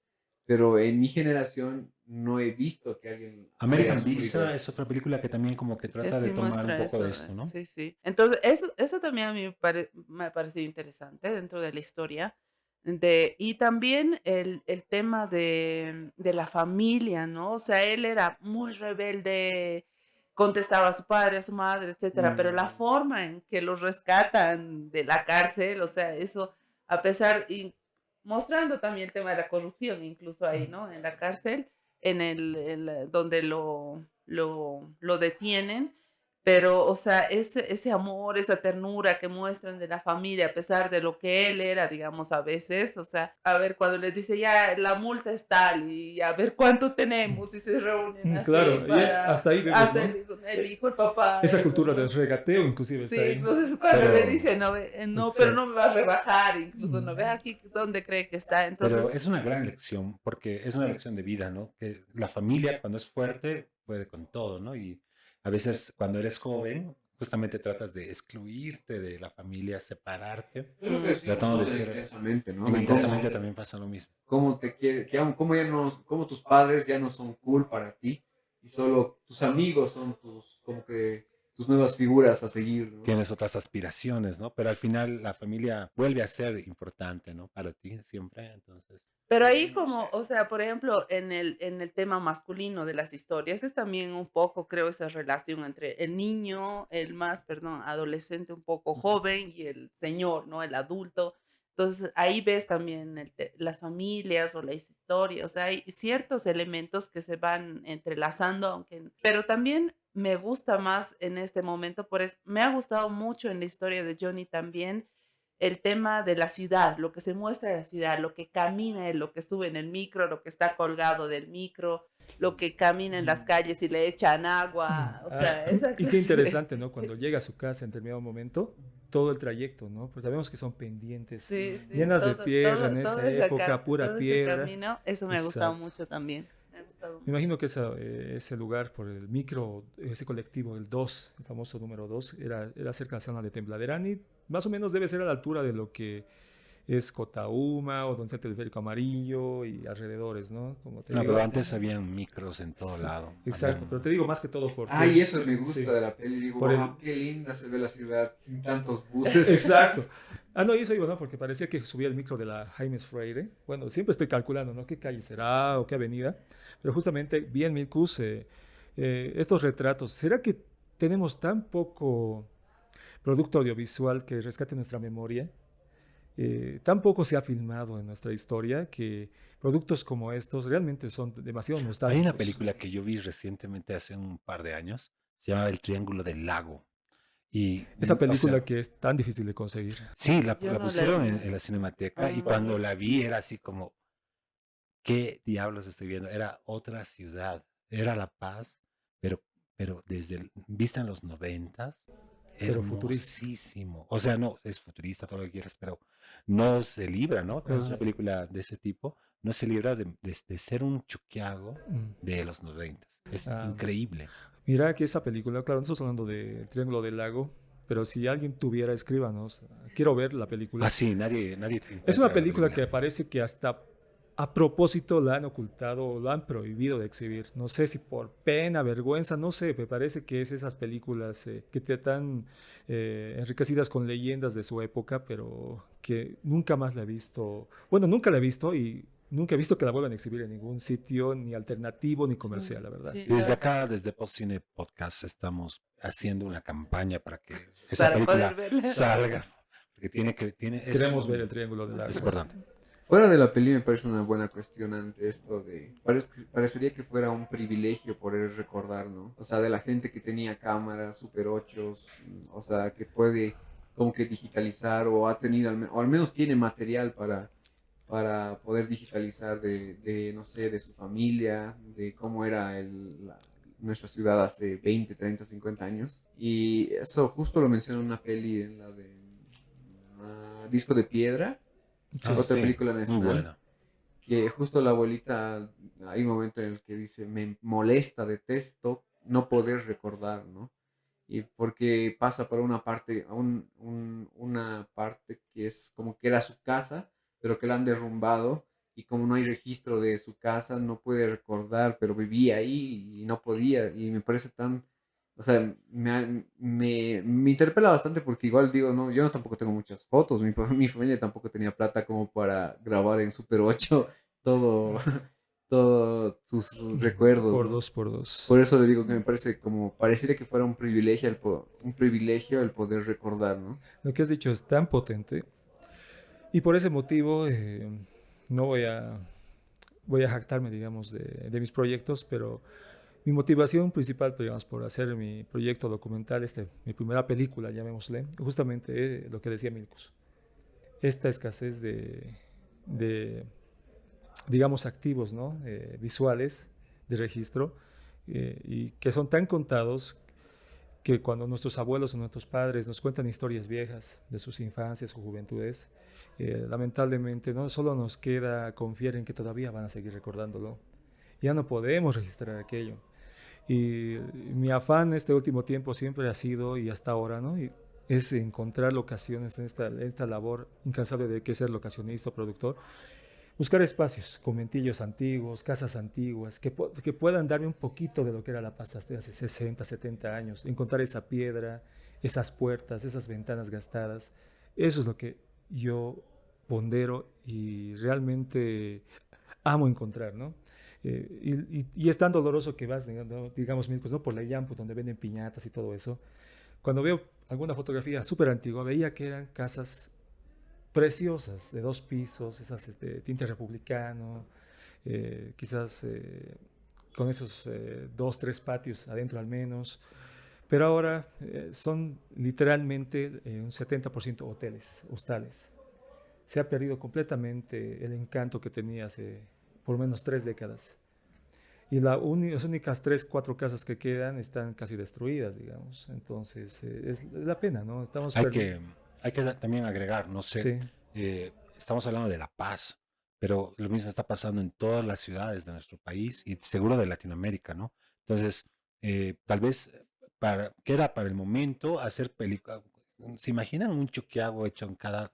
pero en mi generación no he visto que alguien haya American sufrido Visa esto. es otra película que también como que Que trata de sí tomar un muestra poco de eso, esto, ¿no? sí, sí. Entonces, eso también a mí me ha parecido interesante dentro de la historia. Y también el tema de la familia, ¿no? O sea, él era muy rebelde, contestaba a su padre, a su madre, etcétera, pero la Mm. forma en que los rescatan de la cárcel, o sea, eso, a pesar, y mostrando también el tema de la corrupción, incluso ahí, ¿no? En la cárcel, donde lo detienen, pero, o sea, ese amor, esa ternura que muestran de la familia, a pesar de lo que él era, digamos, a veces, o sea, a ver, cuando les dice, ya, la multa es tal, y a ver cuánto tenemos, y se reúnen así Claro, y para hasta ahí vemos, hacer ¿no? el hijo, el papá, Esa el cultura del otro. regateo inclusive está Sí, ahí. entonces cuando le Pero, dice, no, no, pero no Exacto. me va a rebajar, incluso no ve Mm. aquí dónde cree que está, pero entonces, es una gran lección, porque es una lección de vida, ¿no? Que la familia cuando es fuerte puede con todo, ¿no? Y a veces cuando eres joven, justamente tratas de excluirte de la familia, separarte, Creo que sí, tratando de todo ser... intensamente, ¿no? En De Intensamente también pasa lo mismo. cómo te quiere, cómo ya no, cómo tus padres ya no son cool para ti y solo tus amigos son tus, como que tus nuevas figuras a seguir, ¿no? Tienes otras aspiraciones, ¿no? Pero al final la familia vuelve a ser importante, ¿no? Para ti siempre, entonces... Pero ahí No como, sé. o sea, por ejemplo, en el tema masculino de las historias, es también un poco, creo, esa relación entre el niño, el más, perdón, adolescente un poco joven y el señor, ¿no? El adulto. Entonces, ahí ves también las familias o las historias, o sea, hay ciertos elementos que se van entrelazando, aunque, pero también me gusta más en este momento, me ha gustado mucho en la historia de Johnny también el tema de la ciudad, lo que se muestra de la ciudad, lo que camina, lo que sube en el micro, lo que está colgado del micro, lo que camina en las calles y le echan agua, o sea, esa Y qué clase de... interesante, ¿no? Cuando llega a su casa en determinado momento, todo el trayecto, ¿no? Pues sabemos que son pendientes Sí, sí, llenas de tierra en esa época, pura todo ese piedra. camino, eso me ha gustado Exacto. mucho también. Me ha gustado Me mucho. imagino que ese lugar por el micro, ese colectivo, el 2, el famoso número 2, era cerca de la zona de Tembladerani. Más o menos debe ser a la altura de lo que es Cotauma o donde está el teleférico amarillo y alrededores, ¿no? Como te No, digo. pero antes habían micros en todo Sí, lado. exacto, pero te digo más que todo porque... Ay, eso me sí, gusta de la peli. Digo, por el, wow, qué linda se ve la ciudad sin tantos buses. exacto. Ah, no, y eso iba, ¿no? Porque parecía que subía el micro de la Jaimes Freire. Bueno, siempre estoy calculando, ¿no? ¿Qué calle será o qué avenida? Pero justamente vi en Milkus estos retratos. ¿Será que tenemos tan poco producto audiovisual que rescate nuestra memoria? Tan poco se ha filmado en nuestra historia que productos como estos realmente son demasiado Hay nostálgicos. una película que yo vi recientemente, hace un par de años, se llama El Triángulo del Lago. Y, Esa o película sea, que es tan difícil de conseguir. sí, Yo la no la he pusieron visto. en la Cinemateca y Ah. cuando la vi era así como, ¿qué diablos estoy viendo? Era otra ciudad, era La Paz, pero, pero vista en los 90, Pero futurista. hermosísimo. O sea, no, es futurista, todo lo que quieras, pero no se libra, ¿no? Cuando es una Ajá. película de ese tipo, no se libra de ser un Chuquiago Mm. de los 90. Es Ah, increíble. mira que esa película, claro, no estamos hablando del Triángulo del Lago, pero si alguien tuviera, escríbanos. Quiero ver la película. Ah, sí, nadie Es encuentra una la película que película. parece que hasta a propósito la han ocultado o la han prohibido de exhibir. No sé si por pena, vergüenza, no sé, me parece que es esas películas que te están enriquecidas con leyendas de su época, pero que nunca más la he visto. Bueno, nunca la he visto y nunca he visto que la vuelvan a exhibir en ningún sitio, ni alternativo ni comercial, la verdad. Sí, Desde acá, desde Postcine Podcast, estamos haciendo una campaña para que esa para poder película verla. salga. Porque Queremos ver el Triángulo del Lago. es importante. Fuera de la peli me parece una buena cuestión ante esto de... parecería que fuera un privilegio poder recordar, ¿no? O sea, de la gente que tenía cámaras, Super 8, o sea, que puede como que digitalizar o ha tenido, o al menos tiene material para poder digitalizar no sé, de su familia, de cómo era nuestra ciudad hace 20, 30, 50 años. Y eso justo lo menciona en una peli, en la de Disco de Piedra, Sí. otra Sí, película muy nacional, buena. que justo la abuelita, hay un momento en el que dice, me molesta, detesto no poder recordar, ¿no? Y porque pasa por una parte, una parte que es como que era su casa, pero que la han derrumbado, y como no hay registro de su casa, no puede recordar, pero vivía ahí y no podía, y me parece tan, o sea, me interpela bastante porque igual digo, no, yo no tampoco tengo muchas fotos, mi familia tampoco tenía plata como para grabar en Super 8 todo, todos sus recuerdos, Por ¿no? dos, por dos. Por eso le digo que me parece como, pareciera que fuera un privilegio el poder recordar, ¿no? Lo que has dicho es tan potente y por ese motivo no voy a jactarme, digamos, de mis proyectos, pero mi motivación principal, pues, digamos, por hacer mi proyecto documental, mi primera película, llamémosle, justamente lo que decía Milkus, esta escasez de, digamos, activos, ¿no? Visuales de registro y que son tan contados que cuando nuestros abuelos o nuestros padres nos cuentan historias viejas de sus infancias o juventudes, lamentablemente no solo nos queda confiar en que todavía van a seguir recordándolo, ya no podemos registrar aquello. Y mi afán este último tiempo siempre ha sido, y hasta ahora, ¿no? Es encontrar locaciones en esta labor incansable de que ser locacionista o productor, buscar espacios, conventillos antiguos, casas antiguas, que puedan darme un poquito de lo que era La Paz hace 60, 70 años, encontrar esa piedra, esas puertas, esas ventanas gastadas. Eso es lo que yo pondero y realmente amo encontrar, ¿no? Y es tan doloroso que vas, digamos, ¿no? Por la Yampo, donde venden piñatas y todo eso. Cuando veo alguna fotografía súper antigua, veía que eran casas preciosas, de 2 pisos, esas de tinte republicano, quizás con esos 2, 3 patios adentro al menos. Pero ahora son literalmente un 70% hoteles, hostales. Se ha perdido completamente el encanto que tenía hace por lo menos 3 décadas. Y las únicas 3, 4 casas que quedan están casi destruidas, digamos. Entonces, es la pena, ¿no? Estamos Hay perdiendo. que, hay que también agregar, no sé, Sí, estamos hablando de La Paz, pero lo mismo está pasando en todas las ciudades de nuestro país y seguro de Latinoamérica, ¿no? Entonces, tal vez queda para el momento hacer películas. ¿Se imaginan un Choquiago hecho en cada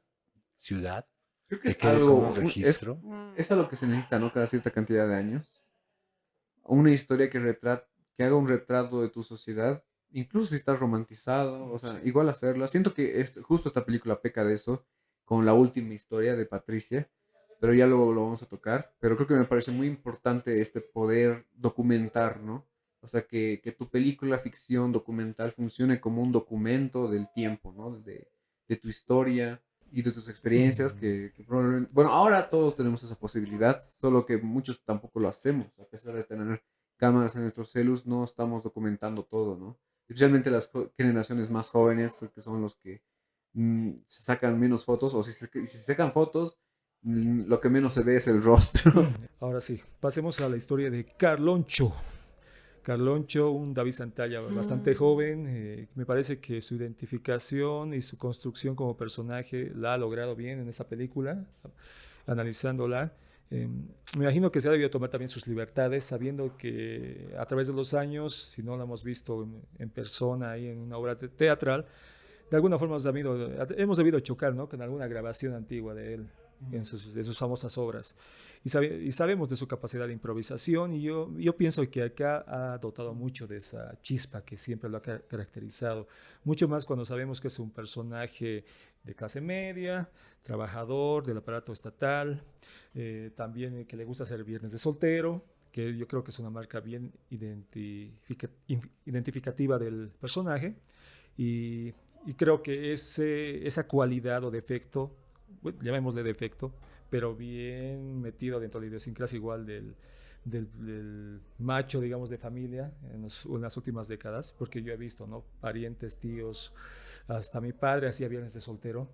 ciudad Creo que que es quede como un algo, registro? es algo que se necesita, ¿no? Cada cierta cantidad de años. Una historia que haga un retrato de tu sociedad, incluso si estás romantizado, o sea, sí. igual hacerla. Siento que justo esta película peca de eso, con la última historia de Patricia, pero ya luego lo vamos a tocar. Pero creo que me parece muy importante este poder documentar, ¿no? O sea, que tu película, ficción, documental funcione como un documento del tiempo, ¿no? De tu historia y de tus experiencias, Mm. que probablemente, bueno, ahora todos tenemos esa posibilidad, solo que muchos tampoco lo hacemos, a pesar de tener cámaras en nuestros celus, no estamos documentando todo, ¿no? Especialmente las generaciones más jóvenes, que son los que se sacan menos fotos, o si se sacan fotos, lo que menos se ve es el rostro. Ahora sí, pasemos a la historia de Carloncho. Carloncho, un David Santalla bastante Mm. joven, me parece que su identificación y su construcción como personaje la ha logrado bien en esta película, analizándola. Me imagino que se ha debido tomar también sus libertades, sabiendo que a través de los años, si no lo hemos visto en persona ahí en una obra teatral, de alguna forma hemos debido chocar, ¿no? Con alguna grabación antigua de él de sus famosas obras. Y sabemos de su capacidad de improvisación y yo pienso que acá ha dotado mucho de esa chispa que siempre lo ha caracterizado. Mucho más cuando sabemos que es un personaje de clase media, trabajador del aparato estatal, también que le gusta hacer viernes de soltero, que yo creo que es una marca bien identificativa del personaje. Y, y creo que esa cualidad o defecto, bueno, llamémosle defecto, pero bien metido dentro de la idiosincrasia igual del macho, digamos, de familia en las últimas décadas, porque yo he visto, ¿no? Parientes, tíos, hasta mi padre hacía viernes de soltero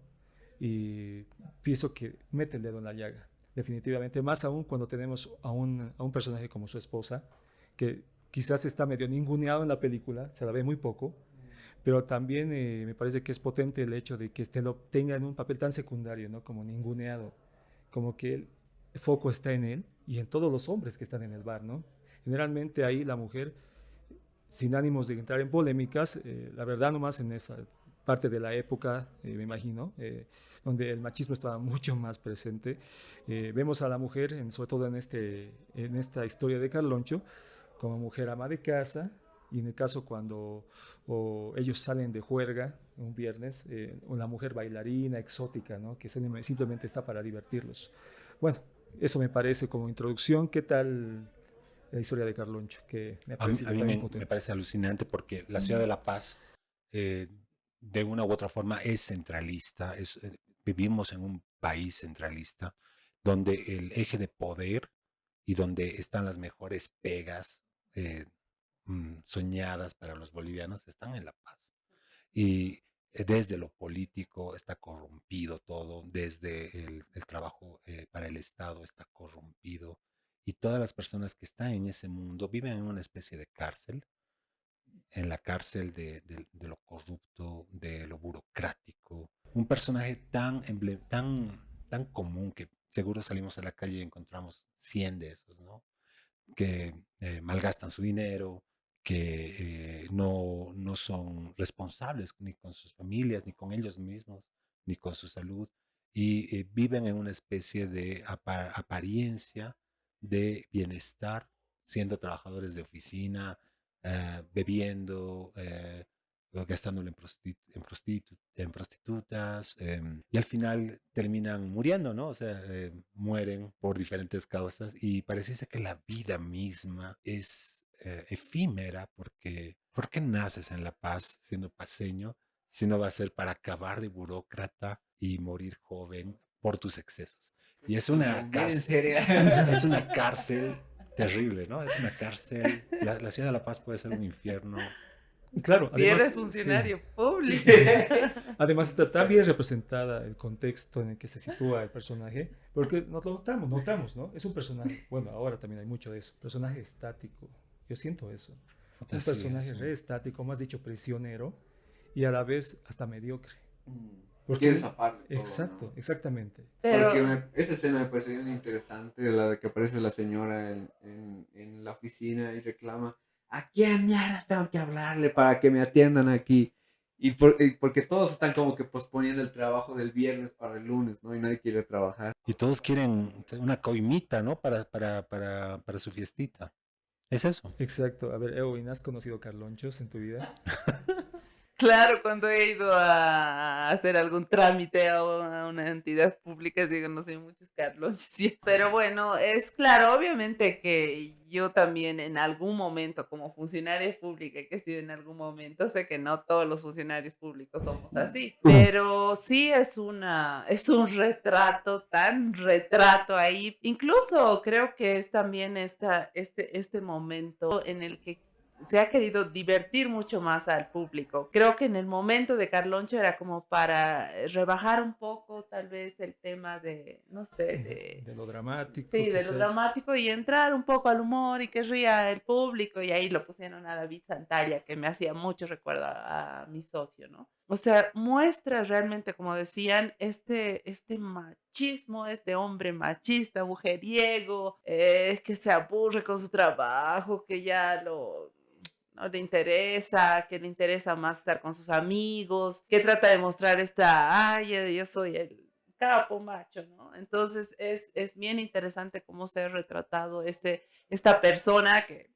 y pienso que mete el dedo en la llaga, definitivamente, más aún cuando tenemos a un personaje como su esposa, que quizás está medio ninguneado en la película, se la ve muy poco, pero también me parece que es potente el hecho de que lo tenga en un papel tan secundario, ¿no? Como ninguneado, como que el foco está en él y en todos los hombres que están en el bar, ¿no? Generalmente ahí la mujer, sin ánimos de entrar en polémicas, la verdad nomás en esa parte de la época, me imagino, donde el machismo estaba mucho más presente, vemos a la mujer, sobre todo en esta historia de Carloncho, como mujer ama de casa, y en el caso cuando ellos salen de juerga un viernes, una mujer bailarina, exótica, ¿no? Que simplemente está para divertirlos. Bueno, eso me parece como introducción. ¿Qué tal la historia de Carloncho? Que me ha A parecido mí también me potente. parece alucinante porque la ciudad de La Paz, eh, de una u otra forma, es centralista. Vivimos en un país centralista donde el eje de poder y donde están las mejores pegas eh, soñadas para los bolivianos están en La Paz. Y desde lo político está corrompido todo, desde el trabajo para el Estado está corrompido y todas las personas que están en ese mundo viven en una especie de cárcel, en la cárcel de lo corrupto, de lo burocrático. Un personaje tan común que seguro salimos a la calle y encontramos 100 de esos, ¿no? Que malgastan su dinero, que no son responsables ni con sus familias, ni con ellos mismos, ni con su salud, y viven en una especie de apariencia de bienestar, siendo trabajadores de oficina, bebiendo, o gastándolo en prostitutas, y al final terminan muriendo, ¿no? O sea, mueren por diferentes causas y pareciese que la vida misma es efímera porque ¿por qué naces en La Paz siendo paseño si no va a ser para acabar de burócrata y morir joven por tus excesos? Y es una Bien en cárcel, serio. es una cárcel terrible, ¿no? Es una cárcel. La ciudad de La Paz puede ser un infierno. Claro, Si eres además, sí. funcionario público. Además está tan Sí. bien representada el contexto en el que se sitúa el personaje, porque nos lo notamos, ¿no? Es un personaje, bueno, ahora también hay mucho de eso, personaje estático. Yo siento eso. Un Así personaje es. re estático, más dicho, prisionero, y a la vez hasta mediocre. Quiere Porque, zafar de todo, exacto, ¿no? exactamente. Porque Pero esa escena me pareció bien interesante, de la de que aparece la señora en la oficina y reclama, ¿a quién mierda tengo que hablarle para que me atiendan aquí? Y porque todos están como que posponiendo el trabajo del viernes para el lunes, ¿no? Y nadie quiere trabajar. Y todos quieren una coimita, ¿no? Para su fiestita. Es eso. Exacto. A ver, Eowyn, ¿has conocido Carlonchos en tu vida? claro, cuando he ido a hacer algún trámite a una entidad pública, digo, no sé muchos Carlos, sí, pero bueno, es claro, obviamente que yo también en algún momento, como funcionaria pública, que he sido en algún momento, sé que no todos los funcionarios públicos somos así, pero sí es un retrato, tan retrato ahí. Incluso creo que es también este momento en el que se ha querido divertir mucho más al público. Creo que en el momento de Carloncho era como para rebajar un poco tal vez el tema de, no sé, De lo dramático, sí, de lo quizás. dramático y entrar un poco al humor y que ría el público y ahí lo pusieron a David Santalla, que me hacía mucho recuerdo a mi socio, ¿no? O sea, muestra realmente, como decían, este machismo, este hombre machista, mujeriego, que se aburre con su trabajo, que ya no le interesa, que le interesa más estar con sus amigos, que trata de mostrar ay, yo soy el capo macho, ¿no? Entonces es bien interesante cómo se ha retratado esta persona que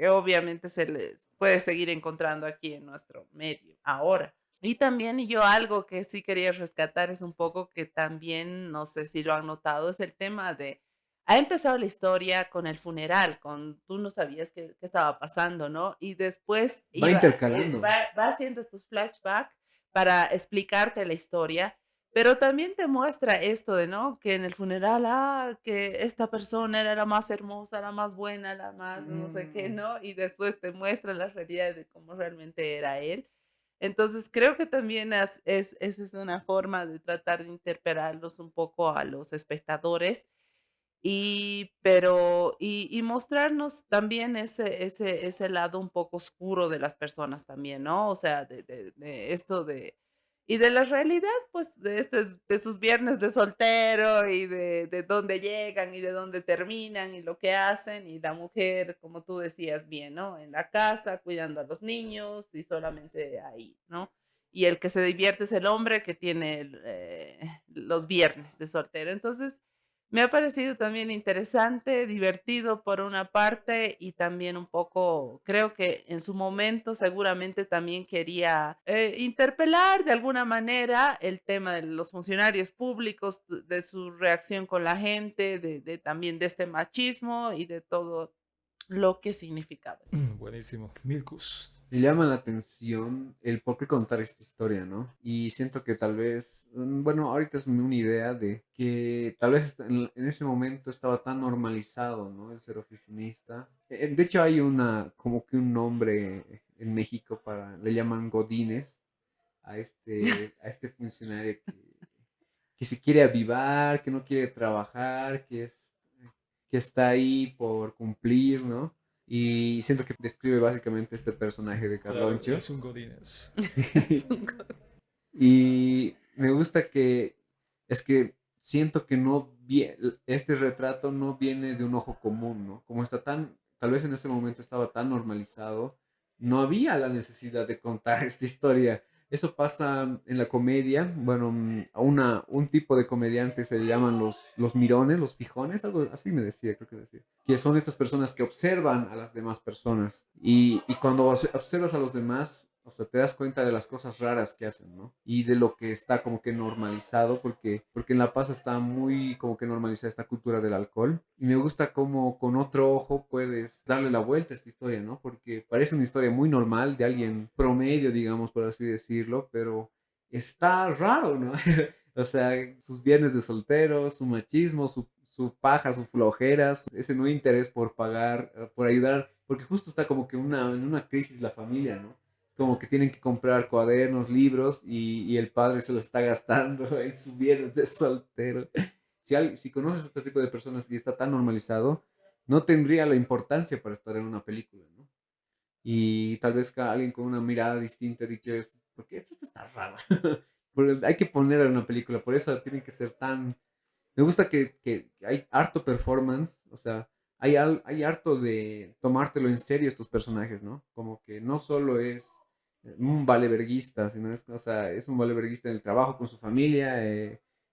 obviamente se les puede seguir encontrando aquí en nuestro medio ahora. Y también yo algo que sí quería rescatar es un poco que también, no sé si lo han notado, es el tema de ha empezado la historia con el funeral, con tú no sabías qué estaba pasando, ¿no? Y después Va iba, intercalando. va haciendo estos flashbacks para explicarte la historia, pero también te muestra esto de, ¿no? Que en el funeral, que esta persona era la más hermosa, la más buena, la más no sé qué, ¿no? Y después te muestra la realidad de cómo realmente era él. Entonces, creo que también esa es una forma de tratar de interpelarlos un poco a los espectadores y mostrarnos también ese lado un poco oscuro de las personas también, ¿no? O sea, de esto y de la realidad, pues, de sus viernes de soltero y de dónde llegan y de dónde terminan y lo que hacen, y la mujer, como tú decías bien, ¿no? En la casa, cuidando a los niños y solamente ahí, ¿no? Y el que se divierte es el hombre que tiene los viernes de soltero. Entonces, me ha parecido también interesante, divertido por una parte y también un poco, creo que en su momento seguramente también quería interpelar de alguna manera el tema de los funcionarios públicos, de su reacción con la gente, también de este machismo y de todo lo que significaba. Buenísimo. Milkus. Me llama la atención el por qué contar esta historia, ¿no? Y siento que tal vez, bueno, ahorita es una idea de que tal vez en ese momento estaba tan normalizado, ¿no? El ser oficinista. De hecho, hay como que un nombre en México le llaman godines a este funcionario que se quiere avivar, que no quiere trabajar, que está ahí por cumplir, ¿no? Y siento que describe básicamente este personaje de Claro, Carloncho. es un Godínez. Sí. Y me gusta es que siento que este retrato no viene de un ojo común, ¿no? Como está tal vez en ese momento estaba tan normalizado, no había la necesidad de contar esta historia. Eso pasa en la comedia. Bueno, un tipo de comediante se llaman los mirones, los fijones, algo así me decía, creo que decía. Que son estas personas que observan a las demás personas. Y cuando observas a los demás, o sea, te das cuenta de las cosas raras que hacen, ¿no? Y de lo que está como que normalizado, porque en La Paz está muy como que normalizada esta cultura del alcohol. Y me gusta cómo con otro ojo puedes darle la vuelta a esta historia, ¿no? Porque parece una historia muy normal de alguien promedio, digamos, por así decirlo, pero está raro, ¿no? O sea, sus viernes de soltero, su machismo, su paja, su flojera, ese no interés por pagar, por ayudar, porque justo está como que en una crisis la familia, ¿no? Es como que tienen que comprar cuadernos, libros y el padre se los está gastando en sus viernes de soltero. Si conoces a este tipo de personas y está tan normalizado, no tendría la importancia para estar en una película, ¿no? Y tal vez alguien con una mirada distinta ha dicho, porque esto está raro. Hay que ponerlo en una película, por eso tiene que ser tan... Me gusta que hay harto performance, o sea, hay harto de tomártelo en serio estos personajes, ¿no? Como que no solo es un valeverguista, sino es, o sea, es un valeverguista en el trabajo, con su familia,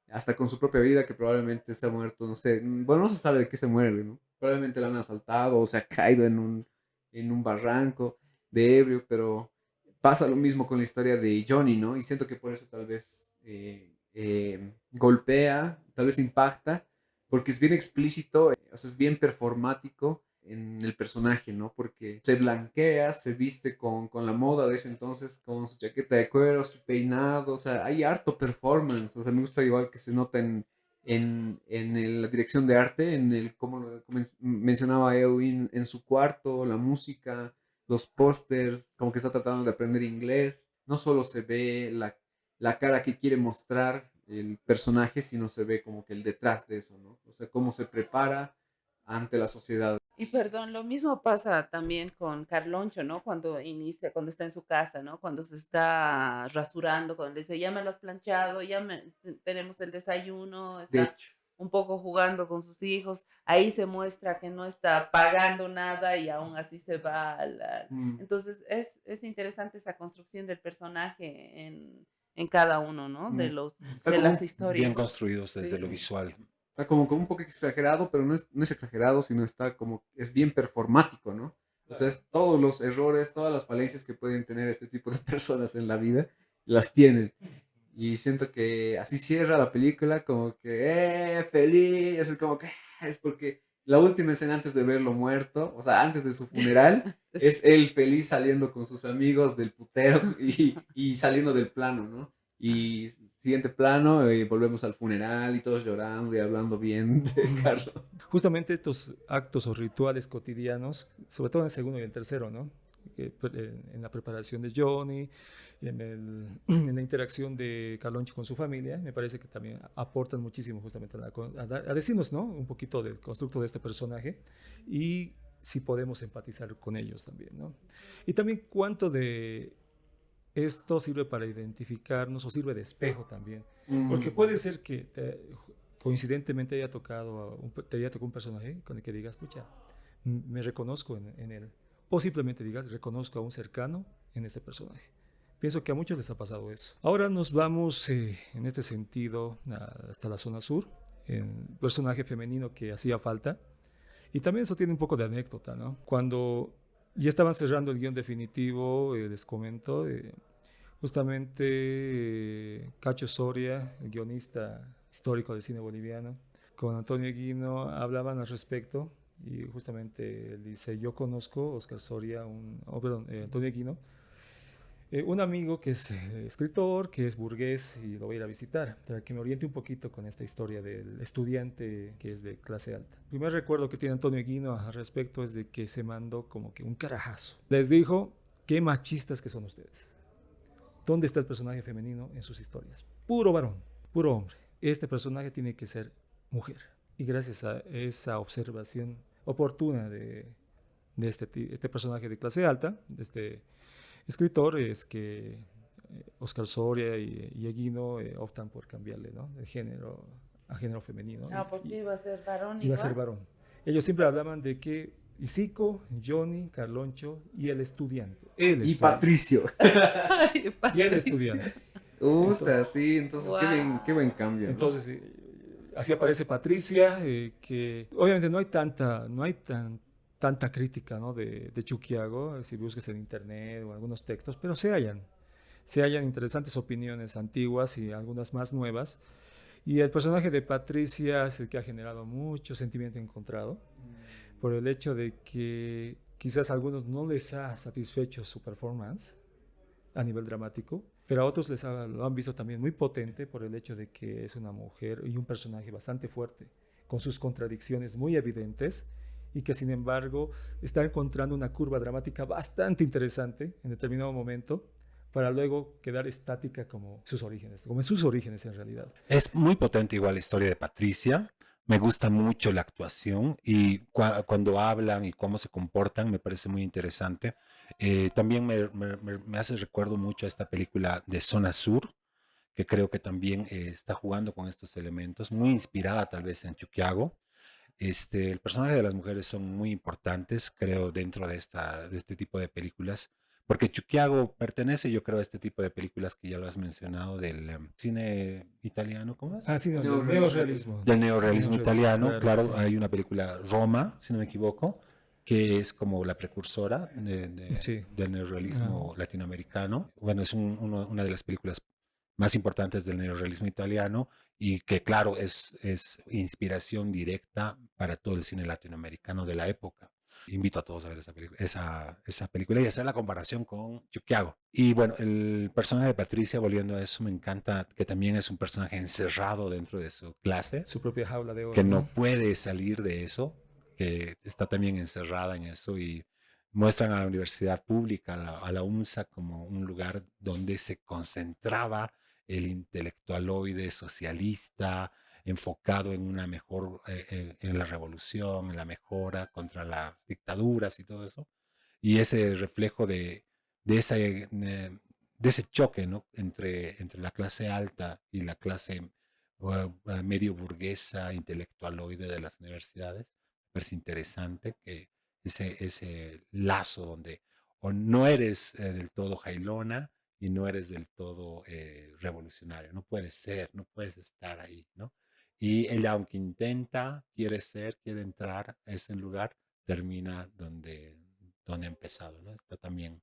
hasta con su propia vida, que probablemente se ha muerto, no sé, bueno, no se sabe de qué se muere, ¿no? Probablemente lo han asaltado o se ha caído en un barranco de ebrio, pero pasa lo mismo con la historia de Johnny, ¿no? Y siento que por eso tal vez golpea, tal vez impacta, porque es bien explícito, o sea, es bien performático en el personaje, ¿no? Porque se blanquea, se viste con la moda de ese entonces, con su chaqueta de cuero, su peinado, o sea, hay harto performance, o sea, me gusta igual que se nota la dirección de arte, como mencionaba Eowyn, en su cuarto, la música, los pósters, como que está tratando de aprender inglés, no solo se ve la cara que quiere mostrar el personaje, sino se ve como que el detrás de eso, ¿no? O sea, cómo se prepara ante la sociedad. Y perdón, lo mismo pasa también con Carloncho, ¿no? Cuando inicia, cuando está en su casa, ¿no? Cuando se está rasurando, cuando le dice, ya me lo has planchado, tenemos el desayuno, De está hecho, un poco jugando con sus hijos. Ahí se muestra que no está pagando nada y aún así se va mm, Entonces, es interesante esa construcción del personaje en cada uno, ¿no? mm, está De como las un Bien historias. construidos Sí, desde lo sí. visual. está como un poco exagerado, pero no es exagerado, sino está como, es bien performático, ¿no? O sea, es todos los errores, todas las falencias que pueden tener este tipo de personas en la vida, las tienen. Y siento que así cierra la película, como que, feliz, es como que, es porque la última escena antes de verlo muerto, o sea, antes de su funeral, es él feliz saliendo con sus amigos del putero y saliendo del plano, ¿no? Y siguiente plano, volvemos al funeral y todos llorando y hablando bien de Carlos. Justamente estos actos o rituales cotidianos, sobre todo en el segundo y el tercero, ¿no? En la preparación de Johnny, en la interacción de Carloncho con su familia, me parece que también aportan muchísimo justamente a decirnos, ¿no? Un poquito del constructo de este personaje y si podemos empatizar con ellos también, ¿no? Y también cuánto de esto sirve para identificarnos o sirve de espejo también. Porque puede ser que coincidentemente te haya tocado un personaje con el que digas, pucha, me reconozco en él. O simplemente digas, reconozco a un cercano en este personaje. Pienso que a muchos les ha pasado eso. Ahora nos vamos en este sentido hasta la zona sur, el personaje femenino que hacía falta. Y también eso tiene un poco de anécdota, ¿no? Cuando ya estaban cerrando el guión definitivo, les comento, justamente Cacho Soria, el guionista histórico del cine boliviano, con Antonio Eguino hablaban al respecto y justamente él dice, yo conozco a Oscar Soria, Antonio Eguino, un amigo que es escritor, que es burgués y lo voy a ir a visitar, para que me oriente un poquito con esta historia del estudiante que es de clase alta. El primer recuerdo que tiene Antonio Eguino al respecto es de que se mandó como que un carajazo. Les dijo, qué machistas que son ustedes. ¿Dónde está el personaje femenino en sus historias? Puro varón, puro hombre. Este personaje tiene que ser mujer. Y gracias a esa observación oportuna de este personaje de clase alta, de este escritor, es que Oscar Soria y Eguino optan por cambiarle, ¿no? El género a género femenino. Ah, porque iba a ser varón Iba a ser igual. varón. Ellos siempre hablaban de que Isico, Johnny, Carloncho y el estudiante. El Y estudiante. Patricio. Ay, Y el Patricio. estudiante. Puta, sí, entonces Wow. qué buen cambio, ¿no? Entonces, así aparece Patricia, que obviamente no hay tanta crítica, ¿no? de Chuquiago, si busques en internet o algunos textos, pero se hallan interesantes opiniones antiguas y algunas más nuevas. Y el personaje de Patricia es el que ha generado mucho sentimiento encontrado por el hecho de que quizás a algunos no les ha satisfecho su performance a nivel dramático, pero a otros lo han visto también muy potente por el hecho de que es una mujer y un personaje bastante fuerte, con sus contradicciones muy evidentes y que sin embargo está encontrando una curva dramática bastante interesante en determinado momento para luego quedar estática como en sus orígenes en realidad. Es muy potente igual la historia de Patricia. Me gusta mucho la actuación y cuando hablan y cómo se comportan me parece muy interesante. También me hace recuerdo mucho a esta película de Zona Sur, que creo que también está jugando con estos elementos, muy inspirada tal vez en Chuquiago. El personaje de las mujeres son muy importantes, creo, dentro de este tipo de películas, porque Chuquiago pertenece, yo creo, a este tipo de películas que ya lo has mencionado, del cine italiano, ¿cómo es? Ah, sí, no, del Neorrealismo. neorrealismo. Del neorrealismo Neorrealismo, italiano, claro, sí. claro, hay una película Roma, si no me equivoco, que es como la precursora Sí. del neorrealismo latinoamericano. Bueno, es una de las películas más importantes del neorrealismo italiano y que, claro, es inspiración directa para todo el cine latinoamericano de la época. Invito a todos a ver esa película y hacer la comparación con Chuquiago. Y bueno, el personaje de Patricia, volviendo a eso, me encanta que también es un personaje encerrado dentro de su clase, Su propia jaula de que oro, no ¿no? puede salir de eso, que está también encerrada en eso y muestran a la universidad pública, a la UNSA, como un lugar donde se concentraba el intelectualoide socialista, enfocado en una mejor, en la revolución, en la mejora contra las dictaduras y todo eso. Y ese reflejo de ese choque, ¿no? entre la clase alta y la clase medio burguesa, intelectualoide de las universidades. Me parece interesante que ese lazo donde o no eres del todo jailona y no eres del todo revolucionario, no puedes ser, no puedes estar ahí, ¿no? Y ella, aunque intenta, quiere ser, quiere entrar a ese lugar, termina donde ha empezado, ¿no? Está también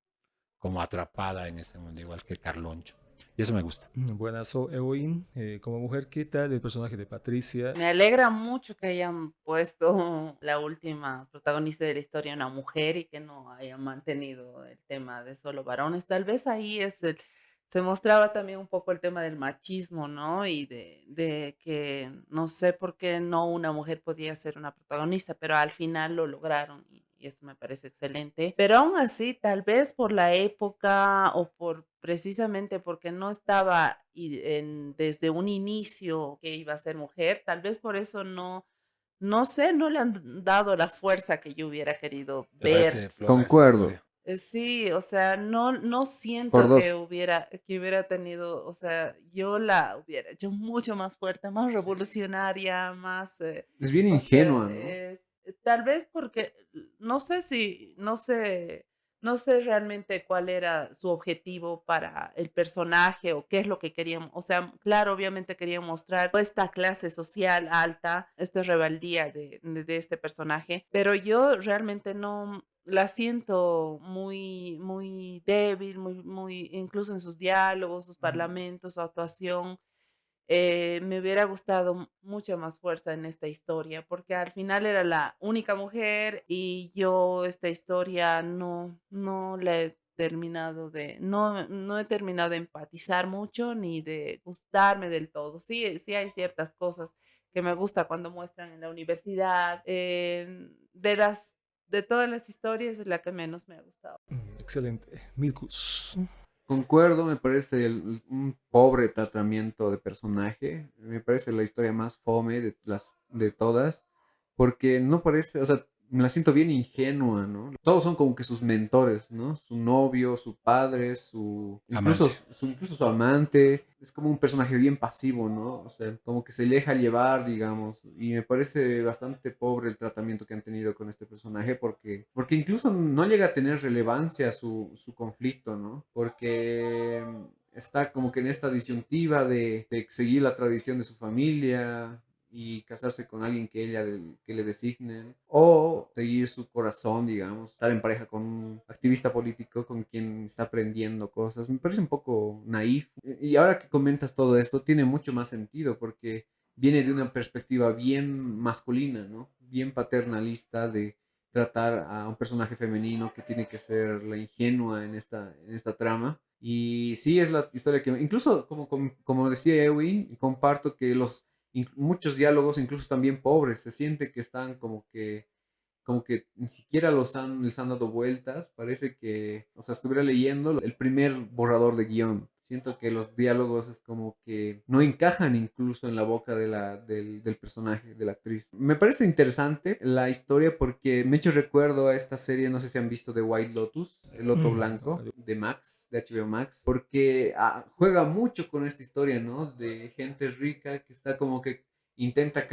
como atrapada en ese mundo, igual que Carloncho. Y eso me gusta. Buenazo, Eowyn, como mujer, ¿qué tal el personaje de Patricia? Me alegra mucho que hayan puesto la última protagonista de la historia una mujer y que no hayan mantenido el tema de solo varones. Tal vez ahí se mostraba también un poco el tema del machismo, ¿no? Y de que no sé por qué no una mujer podía ser una protagonista, pero al final lo lograron y eso me parece excelente. Pero aún así, tal vez por la época o por precisamente porque no estaba desde un inicio que iba a ser mujer, tal vez por eso no sé, no le han dado la fuerza que yo hubiera querido ¿Te ver. parece floja esa Concuerdo. historia? Sí, o sea, no Por siento dos. que hubiera tenido, o sea, yo la hubiera hecho mucho más fuerte, más revolucionaria, más, Es bien o sea, ingenua, ¿no? tal vez porque no sé si, no sé realmente cuál era su objetivo para el personaje o qué es lo que querían, o sea, claro, obviamente querían mostrar esta clase social alta, esta rebeldía de este personaje, pero yo realmente no la siento muy débil, incluso en sus diálogos, sus parlamentos, su actuación. Me hubiera gustado mucha más fuerza en esta historia, porque al final era la única mujer y yo esta historia no la he terminado no he terminado de empatizar mucho ni de gustarme del todo. Sí, sí hay ciertas cosas que me gusta cuando muestran en la universidad. De todas las historias es la que menos me ha gustado. Excelente. Milkus. Concuerdo, me parece un pobre tratamiento de personaje. Me parece la historia más fome de todas, porque no parece, o sea, me la siento bien ingenua, ¿no? Todos son como que sus mentores, ¿no? Su novio, su padre, incluso, Amante. incluso su amante. Es como un personaje bien pasivo, ¿no? O sea, como que se deja llevar, digamos. Y me parece bastante pobre el tratamiento que han tenido con este personaje porque incluso no llega a tener relevancia su conflicto, ¿no? Porque está como que en esta disyuntiva de seguir la tradición de su familia y casarse con alguien que le designen, o seguir su corazón, digamos, estar en pareja con un activista político con quien está aprendiendo cosas. Me parece un poco naif. Y ahora que comentas todo esto, tiene mucho más sentido porque viene de una perspectiva bien masculina, ¿no? Bien paternalista de tratar a un personaje femenino que tiene que ser la ingenua en esta trama. Y sí es la historia que, incluso como decía Ewing, comparto que muchos diálogos, incluso están bien pobres, se siente que están como que ni siquiera les han dado vueltas, parece que, o sea, estuviera leyendo el primer borrador de guión. Siento que los diálogos es como que no encajan incluso en la boca del personaje, de la actriz. Me parece interesante la historia porque me he hecho recuerdo a esta serie, no sé si han visto de White Lotus, El Loto Blanco, de Max, de HBO Max, porque juega mucho con esta historia, ¿no? De gente rica que está como que intenta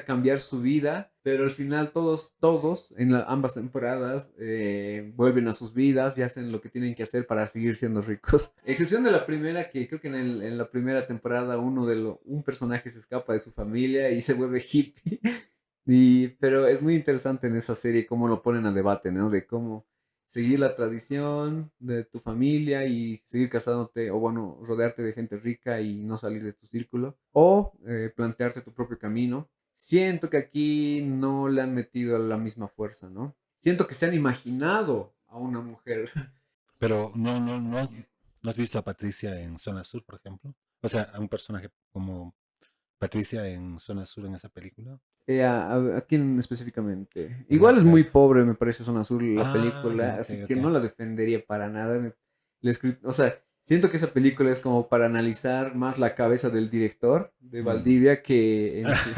cambiar su vida, pero al final todos en ambas temporadas vuelven a sus vidas y hacen lo que tienen que hacer para seguir siendo ricos. Excepción de la primera, que creo que en la primera temporada un personaje se escapa de su familia y se vuelve hippie. Pero es muy interesante en esa serie cómo lo ponen a debate, ¿no? De cómo seguir la tradición de tu familia y seguir casándote, o bueno, rodearte de gente rica y no salir de tu círculo, o plantearte tu propio camino. Siento que aquí no le han metido la misma fuerza, ¿no? Siento que se han imaginado a una mujer. Pero no has visto a Patricia en Zona Sur, por ejemplo. O sea, a un personaje como Patricia en Zona Sur en esa película. ¿A quién específicamente? En Igual la, es la- muy pobre, me parece Zona Azul la Ya, película, ok, así que ok. no la defendería para nada. O sea, siento que esa película es como para analizar más la cabeza del director de Mm. Valdivia que en sí.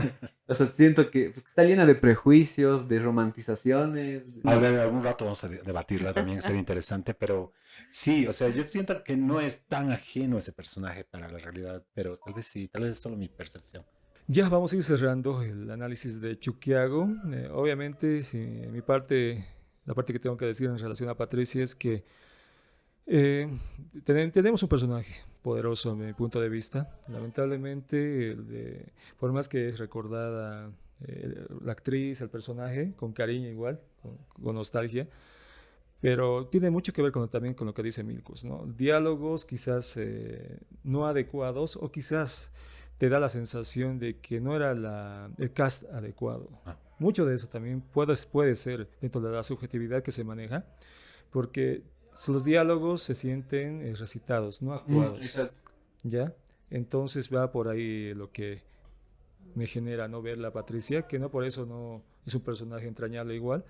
O sea, siento que está llena de prejuicios, de romantizaciones. A ver, algún rato vamos a debatirla también, sería interesante, pero sí, o sea, yo siento que no es tan ajeno ese personaje para la realidad, pero tal vez sí, tal vez es solo mi percepción. Ya vamos a ir cerrando el análisis de Chuquiago. Obviamente, si mi parte, la parte que tengo que decir en relación a Patricia es que eh, tenemos un personaje poderoso, a mi punto de vista. Lamentablemente, por más que es recordada la actriz, el personaje, con cariño igual, con nostalgia, pero tiene mucho que ver también con lo que dice Milkus, ¿no? Diálogos quizás no adecuados o quizás te da la sensación de que no era el cast adecuado. Ah, Mucho de eso también puede ser dentro de la subjetividad que se maneja, porque los diálogos se sienten recitados, no actuados, Exacto. ¿ya? Entonces va por ahí lo que me genera no ver a Patricia, que no por eso no es un personaje entrañable igual,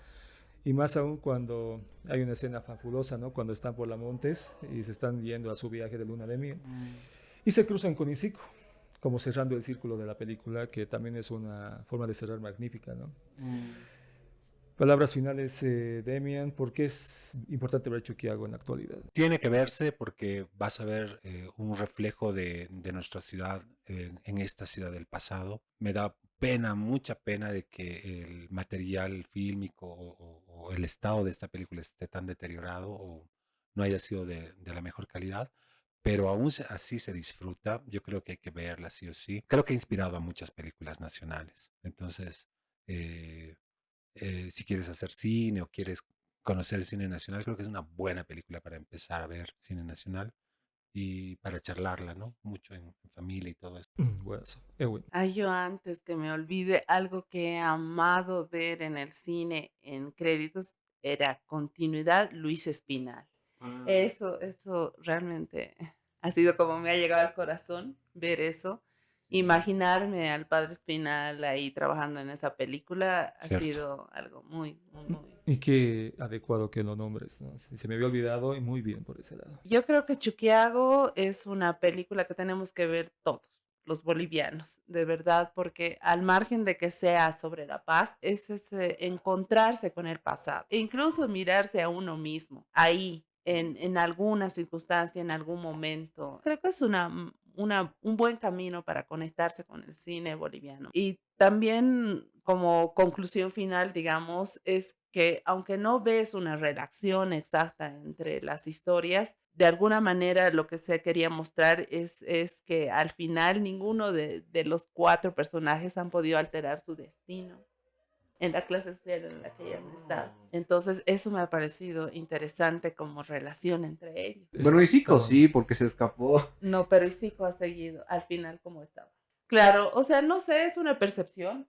y más aún cuando hay una escena fabulosa, ¿no? Cuando están por la montes y se están yendo a su viaje de luna de miel y se cruzan con Isiko, como cerrando el círculo de la película, que también es una forma de cerrar magnífica, ¿no? Palabras finales, Demian, ¿por qué es importante ver Chuquiago en la actualidad? tiene que verse porque vas a ver un reflejo de nuestra ciudad en esta ciudad del pasado. Me da pena, mucha pena de que el material fílmico o el estado de esta película esté tan deteriorado o no haya sido de la mejor calidad, pero aún así se disfruta. Yo creo que hay que verla sí o sí. Creo que ha inspirado a muchas películas nacionales. Entonces, eh, si quieres hacer cine o quieres conocer el cine nacional, creo que es una buena película para empezar a ver cine nacional y para charlarla, ¿no? Mucho en familia y todo eso. Bueno, Ewin. Ay, yo antes que me olvide, algo que he amado ver en el cine en créditos era Continuidad, Luis Espinal. Ah, Eso realmente ha sido como me ha llegado al corazón ver eso. sí. Imaginarme al padre Espinal ahí trabajando en esa película ha Cierto. sido algo muy, muy, muy. Y qué adecuado que lo nombres, ¿no? Se me había olvidado y muy bien por ese lado. Yo creo que Chuquiago es una película que tenemos que ver todos. los bolivianos, de verdad, porque al margen de que sea sobre la paz, es ese encontrarse con el pasado, e incluso mirarse a uno mismo ahí, en alguna circunstancia, en algún momento. Creo que es un buen camino para conectarse con el cine boliviano. Y también como conclusión final, digamos, es que aunque no ves una relación exacta entre las historias, de alguna manera lo que se quería mostrar es que al final ninguno de los cuatro personajes han podido alterar su destino en la clase social en la que hayan estado. Entonces, eso me ha parecido interesante como relación entre ellos. Bueno, y Zico Perdón. sí, porque se escapó. No, pero Isico ha seguido al final como estaba. Claro, o sea, no sé, es una percepción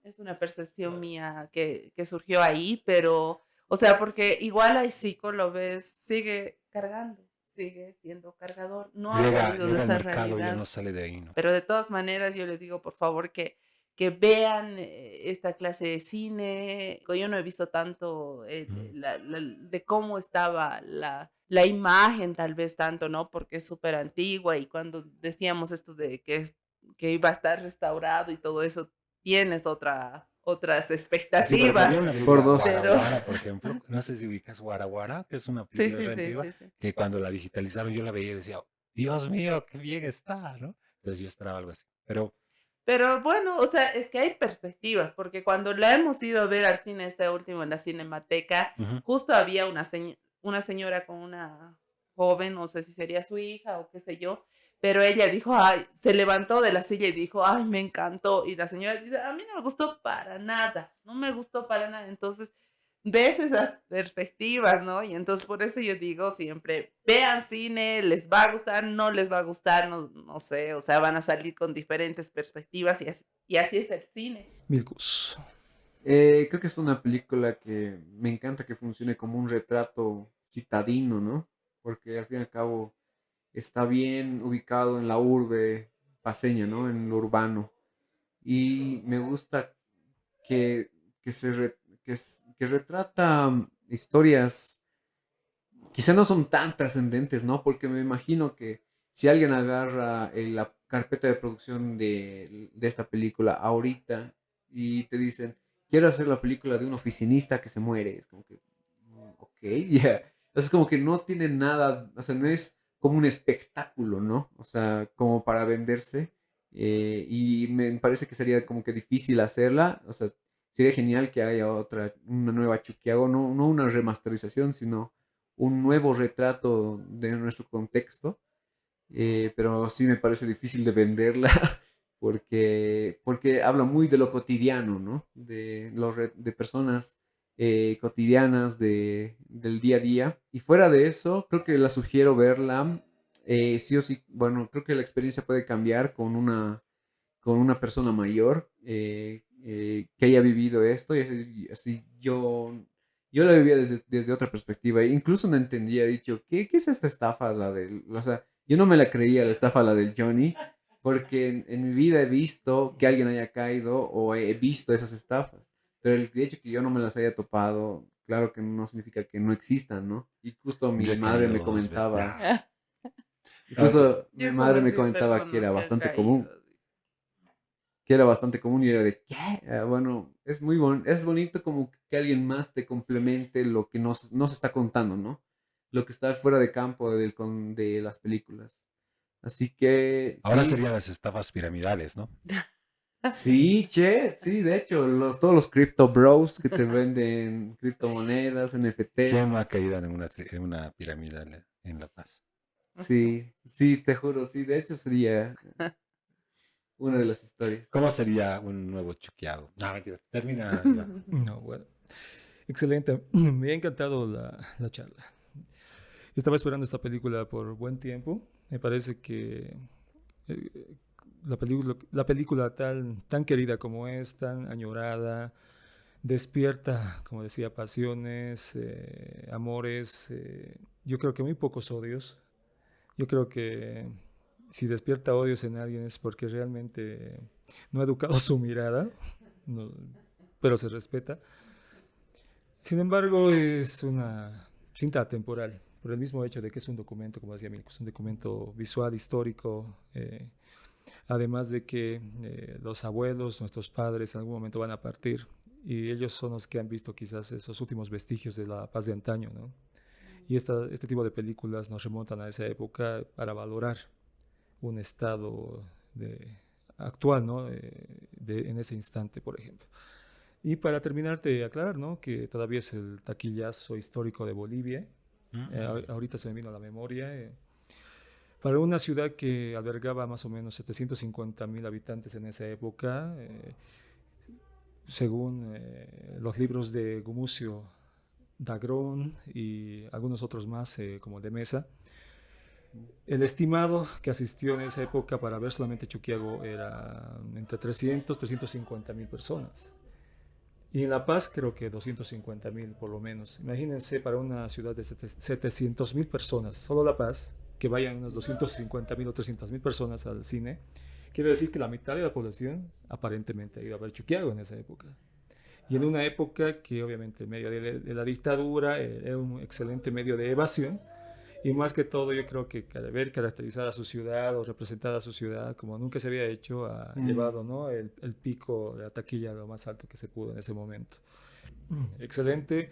mía que surgió ahí, pero, o sea, porque igual a Isico lo ves, sigue cargando, sigue siendo cargador, no ha salido de Llega al esa mercado y ya realidad. no sale de ahí, ¿no? Pero de todas maneras, yo les digo, por favor, que vean esta clase de cine. Yo no he visto tanto de cómo estaba la imagen, tal vez tanto, ¿no? Porque es súper antigua y cuando decíamos esto de que iba a estar restaurado y todo eso, tienes otras Sí, pero había expectativas, una Por película, dos. pero Guaraguara, por ejemplo. No sé si ubicas Guaraguara, que es una sí, película sí, re sí, antigua, sí, sí. que cuando la digitalizaron yo la veía y decía, Dios mío, qué bien está, ¿no? Entonces yo esperaba algo así. Pero Pero bueno, o sea, es que hay perspectivas, porque cuando la hemos ido a ver al cine este último en la Cinemateca, ujú, justo había una señora con una joven, no sé si sería su hija o qué sé yo, pero ella dijo, ay, se levantó de la silla y dijo, ay, me encantó. Y la señora dice, a mí no me gustó para nada, no me gustó para nada. Entonces, ves esas perspectivas, ¿no? Y entonces por eso yo digo siempre, vean cine, les va a gustar, no les va a gustar, no, no sé, o sea, van a salir con diferentes perspectivas y así es el cine. Milkus. Creo que es una película que me encanta que funcione como un retrato citadino, ¿no? Porque al fin y al cabo está bien ubicado en la urbe paseña, ¿no? En lo urbano. Y me gusta que, que retrata historias, quizá no son tan trascendentes, ¿no? Porque me imagino que si alguien agarra la carpeta de producción de esta película ahorita y te dicen, quiero hacer la película de un oficinista que se muere, es como que, ok, ya. Es como que no tiene nada, o sea, no es como un espectáculo, ¿no? O sea, como para venderse. Y me parece que sería como que difícil hacerla, o sea, sería genial que haya otra, una nueva Chuquiago, no una remasterización, sino un nuevo retrato de nuestro contexto, pero sí me parece difícil de venderla porque habla muy de lo cotidiano, ¿no? De personas cotidianas del día a día. Y fuera de eso, creo que la sugiero verla, sí o sí, bueno, creo que la experiencia puede cambiar con una persona mayor que haya vivido esto y así yo la vivía desde otra perspectiva e incluso no entendía, he dicho, ¿qué es esta estafa? O sea, yo no me la creía la estafa, la del Johnny, porque en mi vida he visto que alguien haya caído o he visto esas estafas, pero el hecho que yo no me las haya topado, claro que no significa que no existan, ¿no? Y justo yo mi he madre caído me dos veces. comentaba, Ah, que- justo mi Yo madre me conocí comentaba personas que han caído. que era bastante común y era de, ¿qué? Bueno, es es bonito como que alguien más te complemente lo que nos está contando, ¿no? Lo que está fuera de campo de las películas. Así que, Ahora sí, serían las estafas piramidales, ¿no? sí, che, sí, de hecho, todos los crypto bros que te venden criptomonedas, ¿Quién no ha NFTs, caído en una piramidal en La Paz? sí, sí, te juro, sí, de hecho sería una de las historias. ¿Cómo sería un nuevo Chuquiago? No, mentira. Termina, Iván. No, bueno. Excelente. Me ha encantado la charla. Estaba esperando esta película por buen tiempo. Me parece que eh, la película tan querida como es, tan añorada, despierta, como decía, pasiones, amores, yo creo que muy pocos odios. Yo creo que si despierta odios en alguien es porque realmente no ha educado su mirada, no- pero se respeta. Sin embargo, es una cinta atemporal, por el mismo hecho de que es un documento, como decía Milko, es un documento visual, histórico. Además de que los abuelos, nuestros padres en algún momento van a partir y ellos son los que han visto quizás esos últimos vestigios de la paz de antaño, ¿no? Y este tipo de películas nos remontan a esa época para valorar un estado actual, ¿no? En ese instante, por ejemplo. Y para terminar de aclarar, ¿no? Que todavía es el taquillazo histórico de Bolivia. Ahorita se me vino a la memoria. Para una ciudad que albergaba más o menos 750.000 habitantes en esa época, según los libros de Gumucio Dagrón y algunos otros más, como de Mesa, el estimado que asistió en esa época para ver solamente Chuquiago era entre 350.000 personas. Y en La Paz creo que 250.000 por lo menos. Imagínense para una ciudad de 700.000 personas, solo La Paz, que vayan unas 250.000 o 300.000 personas al cine. Quiere decir que la mitad de la población aparentemente ha ido a ver Chuquiago en esa época. Y en una época que obviamente en medio de la dictadura era un excelente medio de evasión. Y más que todo yo creo que ver caracterizada a su ciudad o representada a su ciudad como nunca se había hecho ha llevado, ¿no? el pico de la taquilla a lo más alto que se pudo en ese momento. Excelente.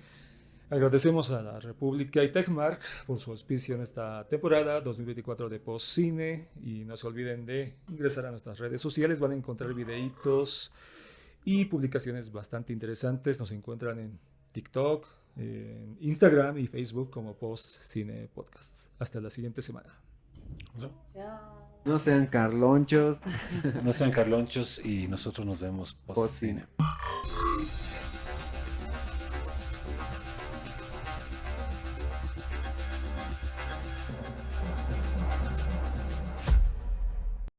Agradecemos a la República y Tecmark por su auspicio en esta temporada 2024 de Postcine y no se olviden de ingresar a nuestras redes sociales, van a encontrar videitos y publicaciones bastante interesantes. Nos encuentran en TikTok, en Instagram y Facebook como Postcine Podcast. Hasta la siguiente semana. Chao. No sean carlonchos. No sean carlonchos y nosotros nos vemos post cine. Postcine.